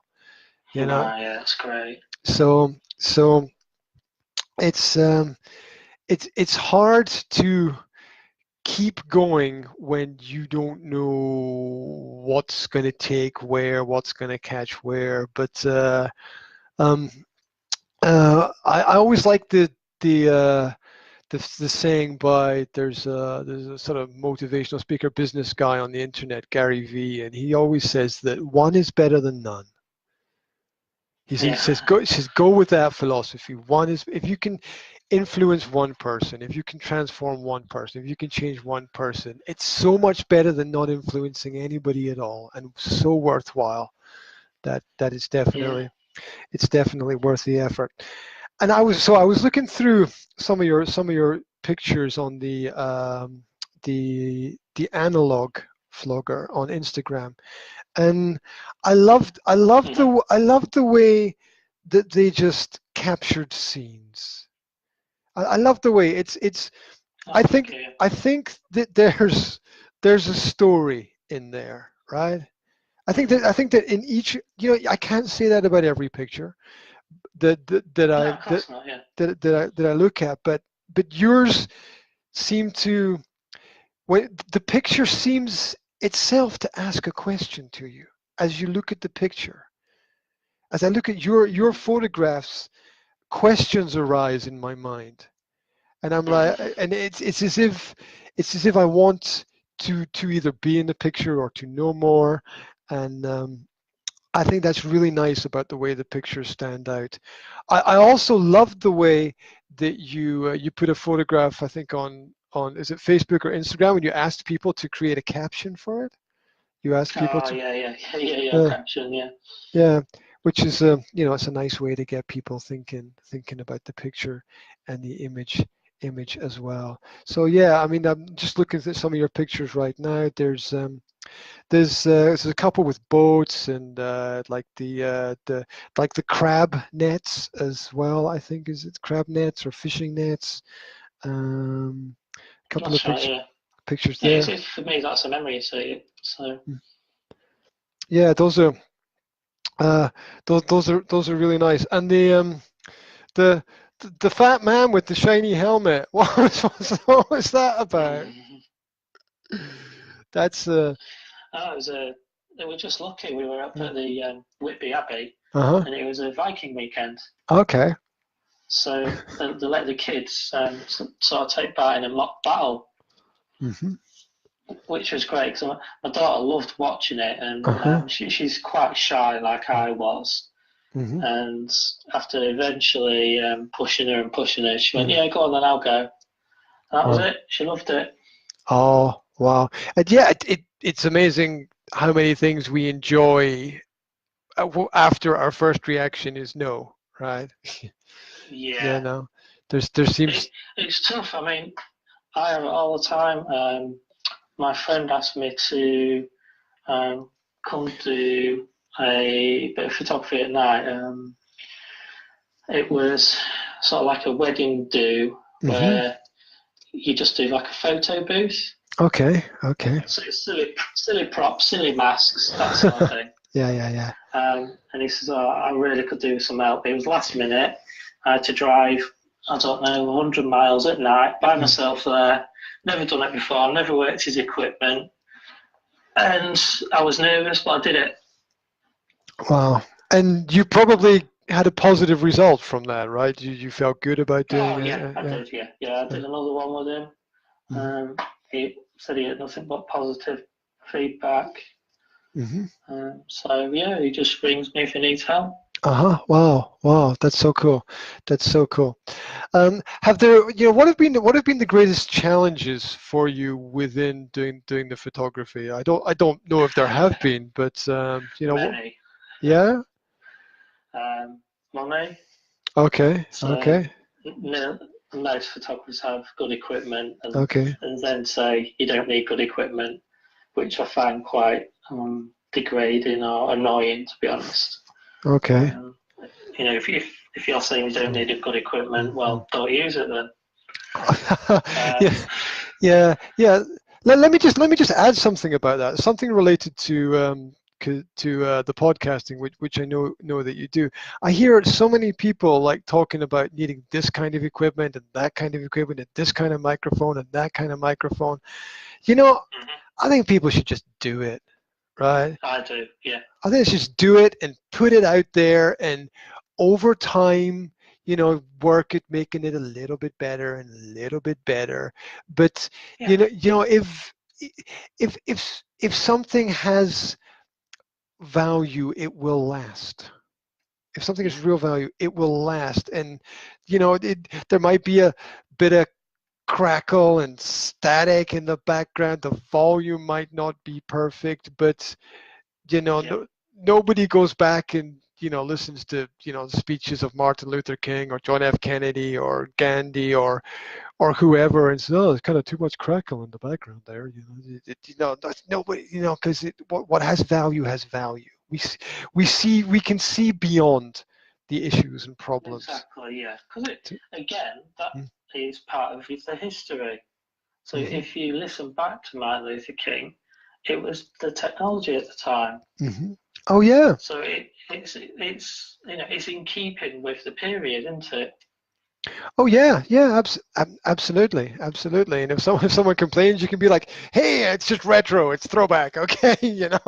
Yeah, that's great. So it's hard to keep going when you don't know what's going to take where, what's going to catch where. But I always like the saying by there's a sort of motivational speaker business guy on the internet, Gary V, and he always says that one is better than none. He says go with that philosophy. One is, if you can influence one person, if you can transform one person, if you can change one person, it's so much better than not influencing anybody at all, and so worthwhile. That is definitely it's definitely worth the effort. And I was looking through some of your pictures on the analog vlogger on Instagram, and I loved the way that they just captured scenes. I love the way it's. I think that there's a story in there, right? I think that in each, I can't say that about every picture that I look at, but yours seem to, when the picture seems itself to ask a question to you as you look at the picture. As I look at your photographs, questions arise in my mind, and I'm like, and it's as if I want to either be in the picture or to know more. And I think that's really nice about the way the pictures stand out. I also love the way that you put a photograph, I think on is it Facebook or Instagram, when you asked people to create a caption for it. You asked people Oh to, yeah, uh, caption, yeah. yeah, which is it's a nice way to get people thinking about the picture and the image as well. So yeah, I mean, I'm just looking at some of your pictures right now. There's a couple with boats and like the crab nets as well. I think is it crab nets or fishing nets? A couple of That's right, yeah. pictures Yeah, there. for me, that's a memory, so. Yeah, uh, those are really nice. And the the fat man with the shiny helmet. What was that about? That's Oh, they were just lucky. We were up at the Whitby Abbey, uh-huh. and it was a Viking weekend. Okay. So they let the kids sort of take part in a mock battle, Mm-hmm. which was great because my daughter loved watching it, and Uh-huh. she's quite shy like I was. Mm-hmm. And after eventually pushing her, she went, Mm-hmm. "Yeah, go on then, I'll go." That was Wow. it. She loved it. Oh, wow. And yeah, it's amazing how many things we enjoy after our first reaction is no, right? Yeah, Yeah, no. There seems it's tough. I mean, I have it all the time. My friend asked me to come do a bit of photography at night. It was sort of like a wedding do hmm where you just do like a photo booth. okay, okay. So it's silly props, silly masks, that sort of thing. Yeah. And he says, "Oh, I really could do some help." It was last minute. I had to drive, I don't know, 100 miles at night by myself there. Never done it before, never worked his equipment. And I was nervous, but I did it. Wow. And you probably had a positive result from that, right? You felt good about doing Oh, it. yeah, I Yeah. did, yeah. Yeah, I Yeah. did another one with him. Mm-hmm. He said he had nothing but positive feedback. Mm-hmm. So, yeah, he just rings me if he needs help. Uh-huh. Wow. That's so cool. That's so cool. Have there, what have been the greatest challenges for you within doing the photography? I don't know if there have been, but Many. yeah. Money. Okay. So, Okay. most photographers have good equipment Okay. and then say you don't need good equipment, which I find quite degrading or annoying, to be honest. Okay. Um, if you're saying you don't need a good equipment, Mhm. well, don't use it then. Um, Yeah. Yeah. Let me just add something about that. Something related to the podcasting, which I know that you do. I hear so many people like talking about needing this kind of equipment and that kind of equipment and this kind of microphone and that kind of microphone. You know, I think people should just do it, right? I do, yeah. I think it's just do it and put it out there, and over time, work at making it a little bit better and a little bit better. But Yeah. if something has value, it will last. If something has real value, it will last. And there might be a bit of crackle and static in the background. The volume might not be perfect, but Yeah. nobody goes back and listens to the speeches of Martin Luther King or John F. Kennedy or Gandhi or whoever and says, oh, there's kind of too much crackle in the background there. That's nobody. Because what has value has value. We can see beyond the issues and problems. Exactly, yeah. Because again, that Mm-hmm. is part of the history. So Mm-hmm. if you listen back to Martin Luther King, it was the technology at the time. Mm-hmm. Oh yeah. So it's in keeping with the period, isn't it? Oh yeah, absolutely. And if someone complains, you can be like, "Hey, it's just retro. It's throwback." Okay, Yeah.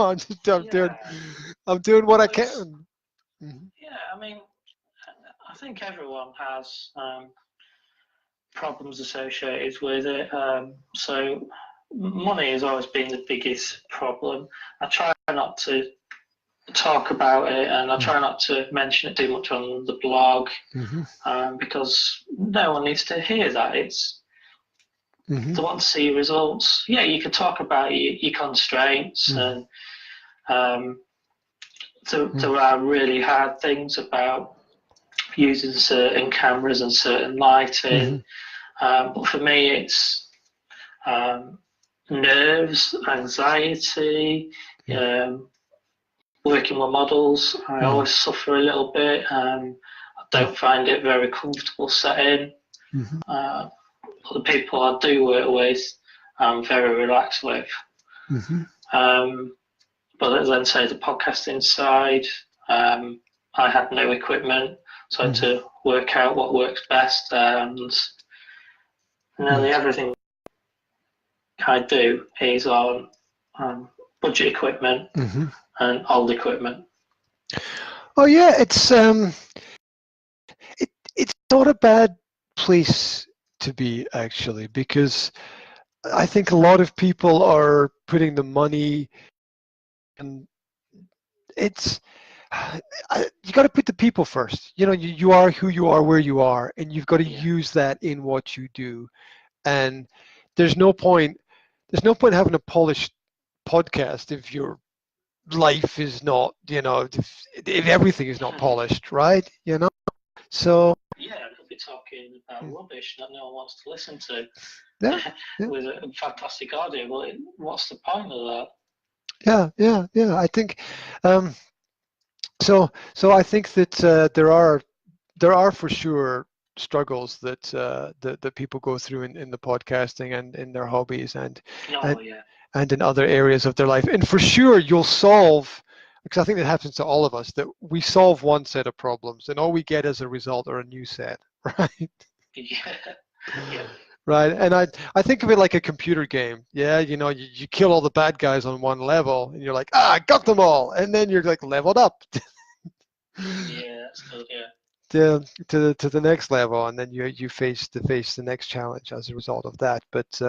I'm doing what I Well, it's can. Mhm. yeah. I mean, I think everyone has problems associated with it. So money has always been the biggest problem. I try not to talk about it, and I try not to mention it too much on the blog, because no one needs to hear that. It's they want to see results. Yeah, you can talk about your constraints, and there are really hard things about using certain cameras and certain lighting. But for me, it's nerves, anxiety, working with models. I always suffer a little bit. I don't find it very comfortable setting. The people I do work with, I'm very relaxed with. But then, say the podcasting side, I had no equipment, so I had to work out what works best, and nearly everything I do is on budget equipment and old equipment. Oh yeah, it's not a bad place to be, actually, because I think a lot of people are putting the money, and it's you got to put the people first. You know, you are who you are, where you are, and you've got to use that in what you do. And there's no point having a polished podcast if your life is not, you know, if everything is not polished, right? You know, so yeah, I could be talking about rubbish that no one wants to listen to. Yeah. With a fantastic audio. Well, what's the point of that? Yeah. I think so I think that there are for sure struggles that that people go through in the podcasting and in their hobbies and in other areas of their life. And for sure you'll solve, because I think that happens to all of us, that we solve one set of problems and all we get as a result are a new set, right? Yeah. Right, and I think of it like a computer game. Yeah, you know, you kill all the bad guys on one level, and you're like, I got them all, and then you're like leveled up. Yeah, that's good. Yeah. To the next level, and then you face the next challenge as a result of that. But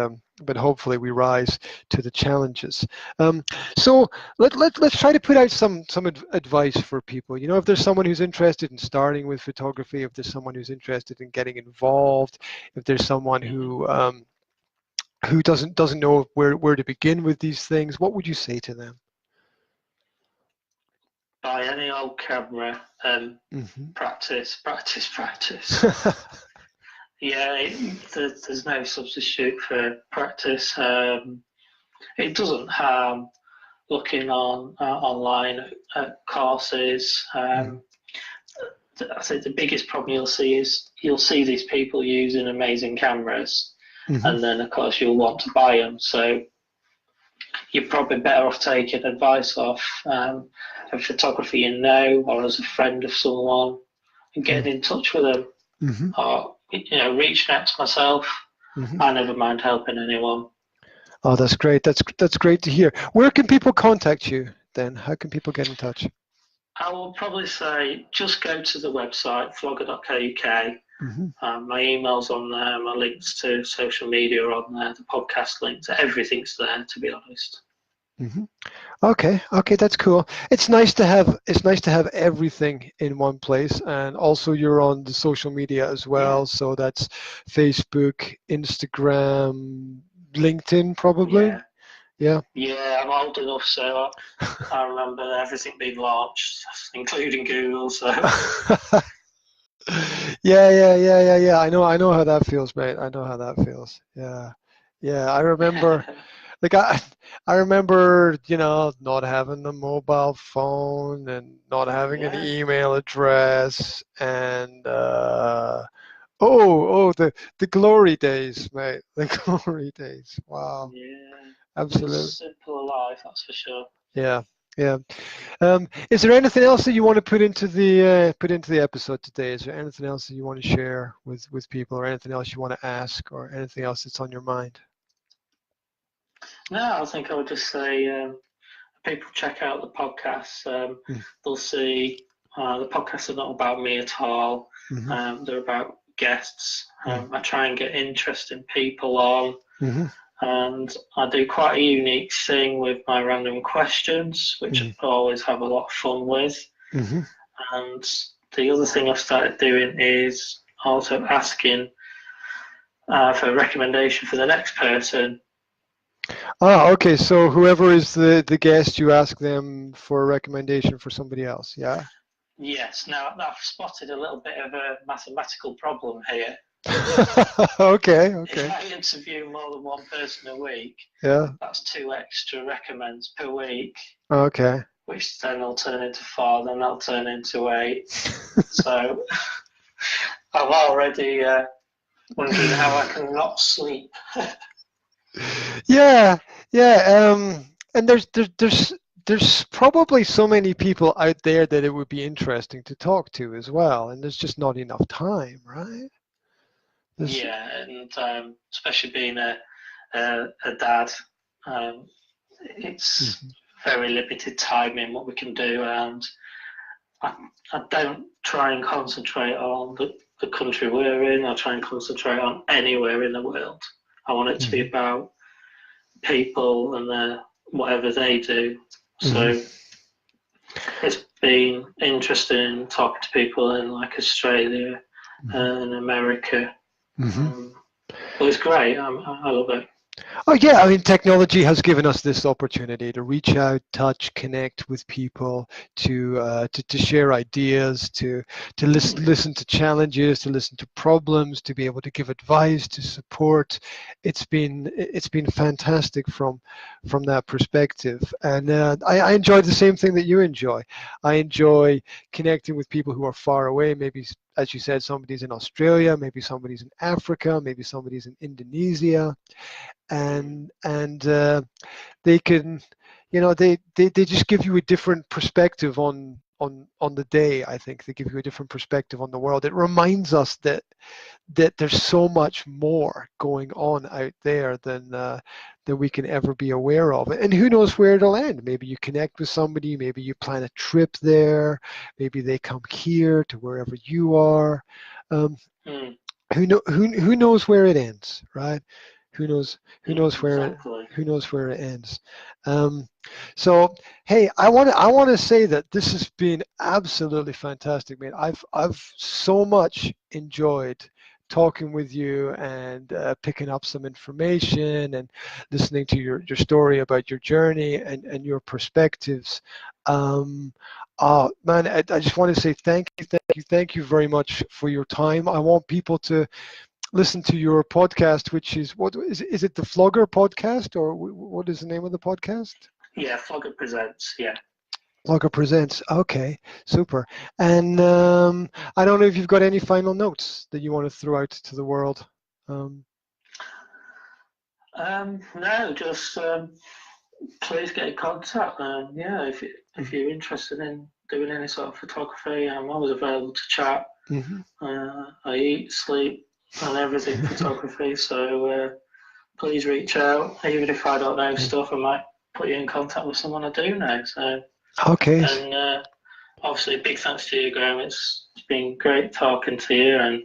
hopefully we rise to the challenges. So let's try to put out some advice for people. You know, if there's someone who's interested in starting with photography, if there's someone who's interested in getting involved, if there's someone who doesn't know where to begin with these things, what would you say to them? Buy any old camera and practice. Yeah, there's no substitute for practice. It doesn't harm looking online at courses. I think the biggest problem you'll see is you'll see these people using amazing cameras, and then of course you'll want to buy them. So you're probably better off taking advice off a photographer you know, or as a friend of someone, and getting in touch with them, or reaching out to myself. I never mind helping anyone. Oh, that's great. That's great to hear. Where can people contact you then? How can people get in touch? I will probably say just go to the website vlogger.co.uk. My email's on there, my links to social media are on there, the podcast links, everything's there, to be honest. Okay, that's cool. It's nice to have everything in one place, and also you're on the social media as well. So that's Facebook, Instagram, LinkedIn, probably. Yeah, I'm old enough, so I remember everything being launched, including Google. So yeah. I know how that feels, mate. I know how that feels. Yeah. I remember. Like I remember, not having a mobile phone and not having an email address, and the glory days, mate. The glory days. Wow. Yeah. Absolutely. Simple life, that's for sure. Yeah. Is there anything else that you want to put into the episode today? Is there anything else that you want to share with people, or anything else you want to ask, or anything else that's on your mind? No, I think I would just say people check out the podcasts. They'll see the podcasts are not about me at all. They're about guests. I try and get interesting people on. and I do quite a unique thing with my random questions, which I always have a lot of fun with. Mm-hmm. And the other thing I've started doing is also asking for a recommendation for the next person. Okay. So whoever is the guest, you ask them for a recommendation for somebody else. Yeah. Yes. Now I've spotted a little bit of a mathematical problem here. Okay. If I interview more than one person a week, Yeah. that's 2 extra recommends per week. Okay. Which then will turn into 4, then that'll turn into 8. So I'm already wondering how I can not sleep. Yeah. And there's probably so many people out there that it would be interesting to talk to as well, and there's just not enough time, right? Yeah, and especially being a dad, it's very limited time in what we can do, and I don't try and concentrate on the country we're in. I try and concentrate on anywhere in the world. I want it to be about people and whatever they do. So it's been interesting talking to people in like Australia and America. But it's great. I love it. Oh yeah, I mean, technology has given us this opportunity to reach out, touch, connect with people, to share ideas, to listen to challenges, to listen to problems, to be able to give advice, to support. It's been fantastic from that perspective, and I enjoy the same thing that you enjoy. I enjoy connecting with people who are far away, maybe. As you said, somebody's in Australia, maybe somebody's in Africa, maybe somebody's in Indonesia, and they can, they just give you a different perspective on the day. I think they give you a different perspective on the world. It reminds us that there's so much more going on out there than we can ever be aware of. And who knows where it'll end? Maybe you connect with somebody, maybe you plan a trip there, maybe they come here to wherever you are. Who knows where it ends, right? Who knows where it ends. So hey, I want to say that this has been absolutely fantastic, man. I've so much enjoyed talking with you and picking up some information and listening to your story about your journey and your perspectives. Oh man, I just want to say thank you very much for your time. I want people to listen to your podcast, which is, what is it, the Flogger podcast, or what is the name of the podcast? Yeah, Flogger Presents. Yeah. Flogger Presents. Okay, super. And I don't know if you've got any final notes that you want to throw out to the world. No, just please get in contact. Yeah, if you're interested in doing any sort of photography, I'm always available to chat. I eat, sleep, and everything photography. So please reach out. Even if I don't know stuff, I might put you in contact with someone I do know. So okay. And obviously, big thanks to you, Graham. It's been great talking to you, and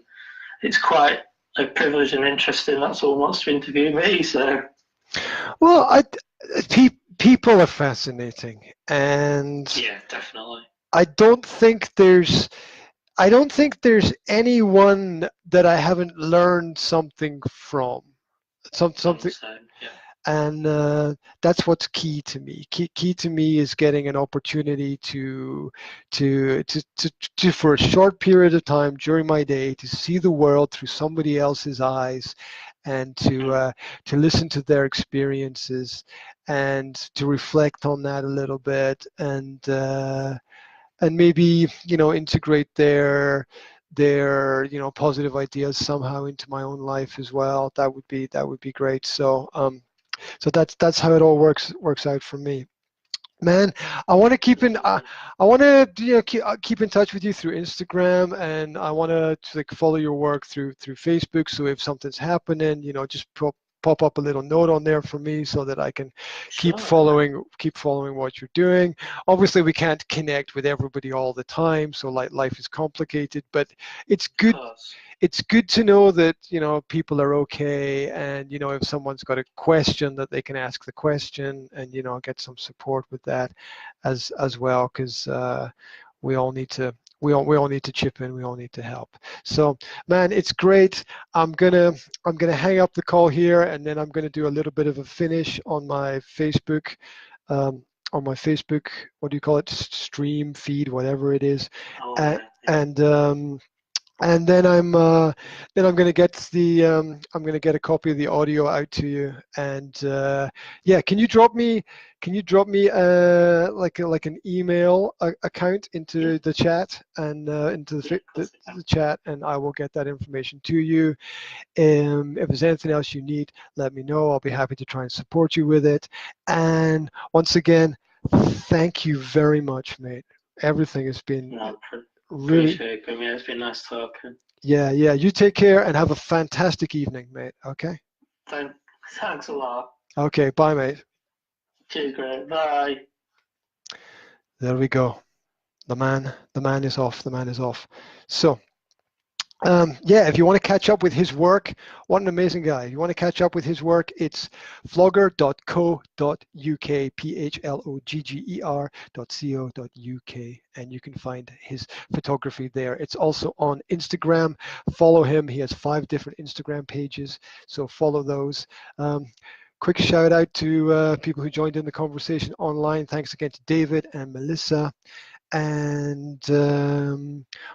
it's quite a privilege and interesting that someone wants to interview me. So, well, people are fascinating, and yeah, definitely. I don't think there's anyone that I haven't learned something from. Something. Yeah. And that's what's key to me. Key to me is getting an opportunity to for a short period of time during my day to see the world through somebody else's eyes, and to listen to their experiences and to reflect on that a little bit, and maybe integrate their positive ideas somehow into my own life as well. That would be great. So that's how it all works out for me, man. I want to keep in keep in touch with you through Instagram, and I want to like follow your work through Facebook. So if something's happening, just pop pop up a little note on there for me so that I can keep Sure. following what you're doing. Obviously, we can't connect with everybody all the time, so like life is complicated. But it's Of good. course. It's good to know that people are okay, and if someone's got a question, that they can ask the question, and get some support with that as well, because we all need to we all need to chip in. We all need to help. So, man, it's great. I'm gonna hang up the call here, and then I'm gonna do a little bit of a finish on my Facebook. Um, on my Facebook, what do you call it? Stream feed, whatever it is, Oh and yeah, yeah. and um, and then I'm going to get I'm going to get a copy of the audio out to you. And yeah, can you drop me like an email account Yeah, into the chat, and into yeah, of the course I can. the chat, and I will get that information to you. If there's anything else you need, let me know. I'll be happy to try and support you with it. And once again, thank you very much, mate. Everything has been No, really. appreciate it, Grim. Yeah, it's been nice talking. Yeah, yeah. You take care and have a fantastic evening, mate. Okay? Thank, thanks a lot. Okay, bye, mate. Cheers, great. Bye. There we go. The man is off. The man is off. So, yeah, if you want to catch up with his work, what an amazing guy. If you want to catch up with his work, it's flogger.co.uk, PHLOGGER.co.uk, and you can find his photography there. It's also on Instagram. Follow him. He has 5 different Instagram pages, so follow those. Quick shout out to people who joined in the conversation online. Thanks again to David and Melissa. And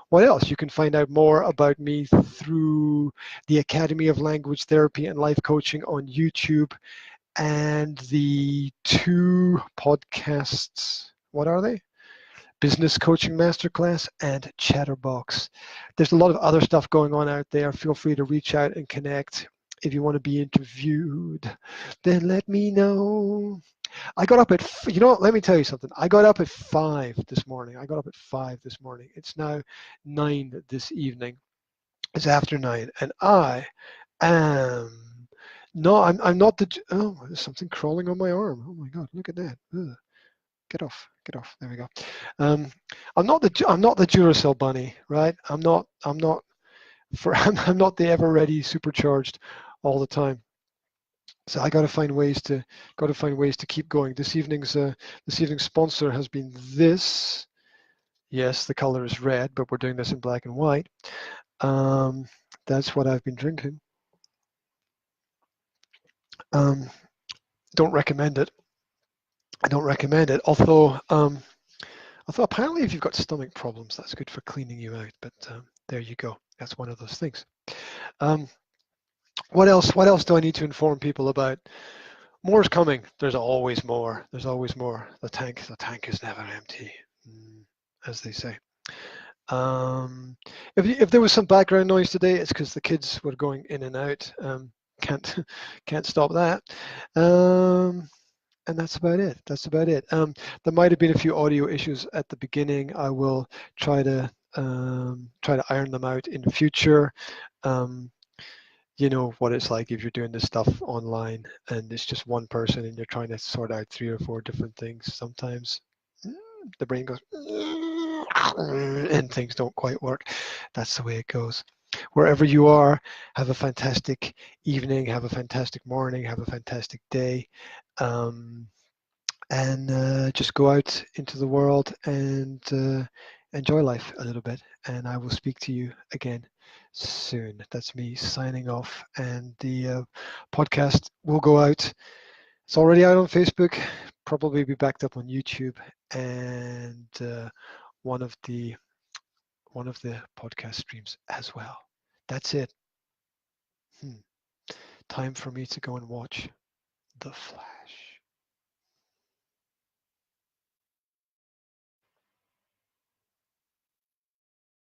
what else? You can find out more about me through the Academy of Language Therapy and Life Coaching on YouTube, and the 2 podcasts. What are they? Business Coaching Masterclass and Chatterbox. There's a lot of other stuff going on out there. Feel free to reach out and connect. If you want to be interviewed, then let me know. I got up at, let me tell you something. I got up at 5 this morning. I got up at 5 this morning. It's now 9 this evening. It's after 9. And I am, no, I'm not oh, there's something crawling on my arm. Oh my God, look at that. Ugh. Get off, get off. There we go. Um, I'm not the Duracell bunny, right? I'm not the ever ready supercharged all the time. So I got to find ways to keep going. This evening's sponsor has been this. Yes, the color is red, but we're doing this in black and white. That's what I've been drinking. Um, don't recommend it. I don't recommend it. Although apparently, if you've got stomach problems, that's good for cleaning you out. But there you go. That's one of those things. Um, what else? What else do I need to inform people about? More's coming. There's always more. There's always more. The tank is never empty, as they say. Um, if there was some background noise today, it's because the kids were going in and out. Can't can't stop that. And that's about it. That's about it. There might have been a few audio issues at the beginning. I will try to iron them out in the future. You know what it's like if you're doing this stuff online and it's just one person and you're trying to sort out 3 or 4 different things. Sometimes the brain goes and things don't quite work. That's the way it goes. Wherever you are, have a fantastic evening, have a fantastic morning, have a fantastic day. And just go out into the world and enjoy life a little bit. And I will speak to you again soon. That's me signing off, and the podcast will go out. It's already out on Facebook, probably be backed up on YouTube, and one of the podcast streams as well. That's it. Time for me to go and watch The Flash.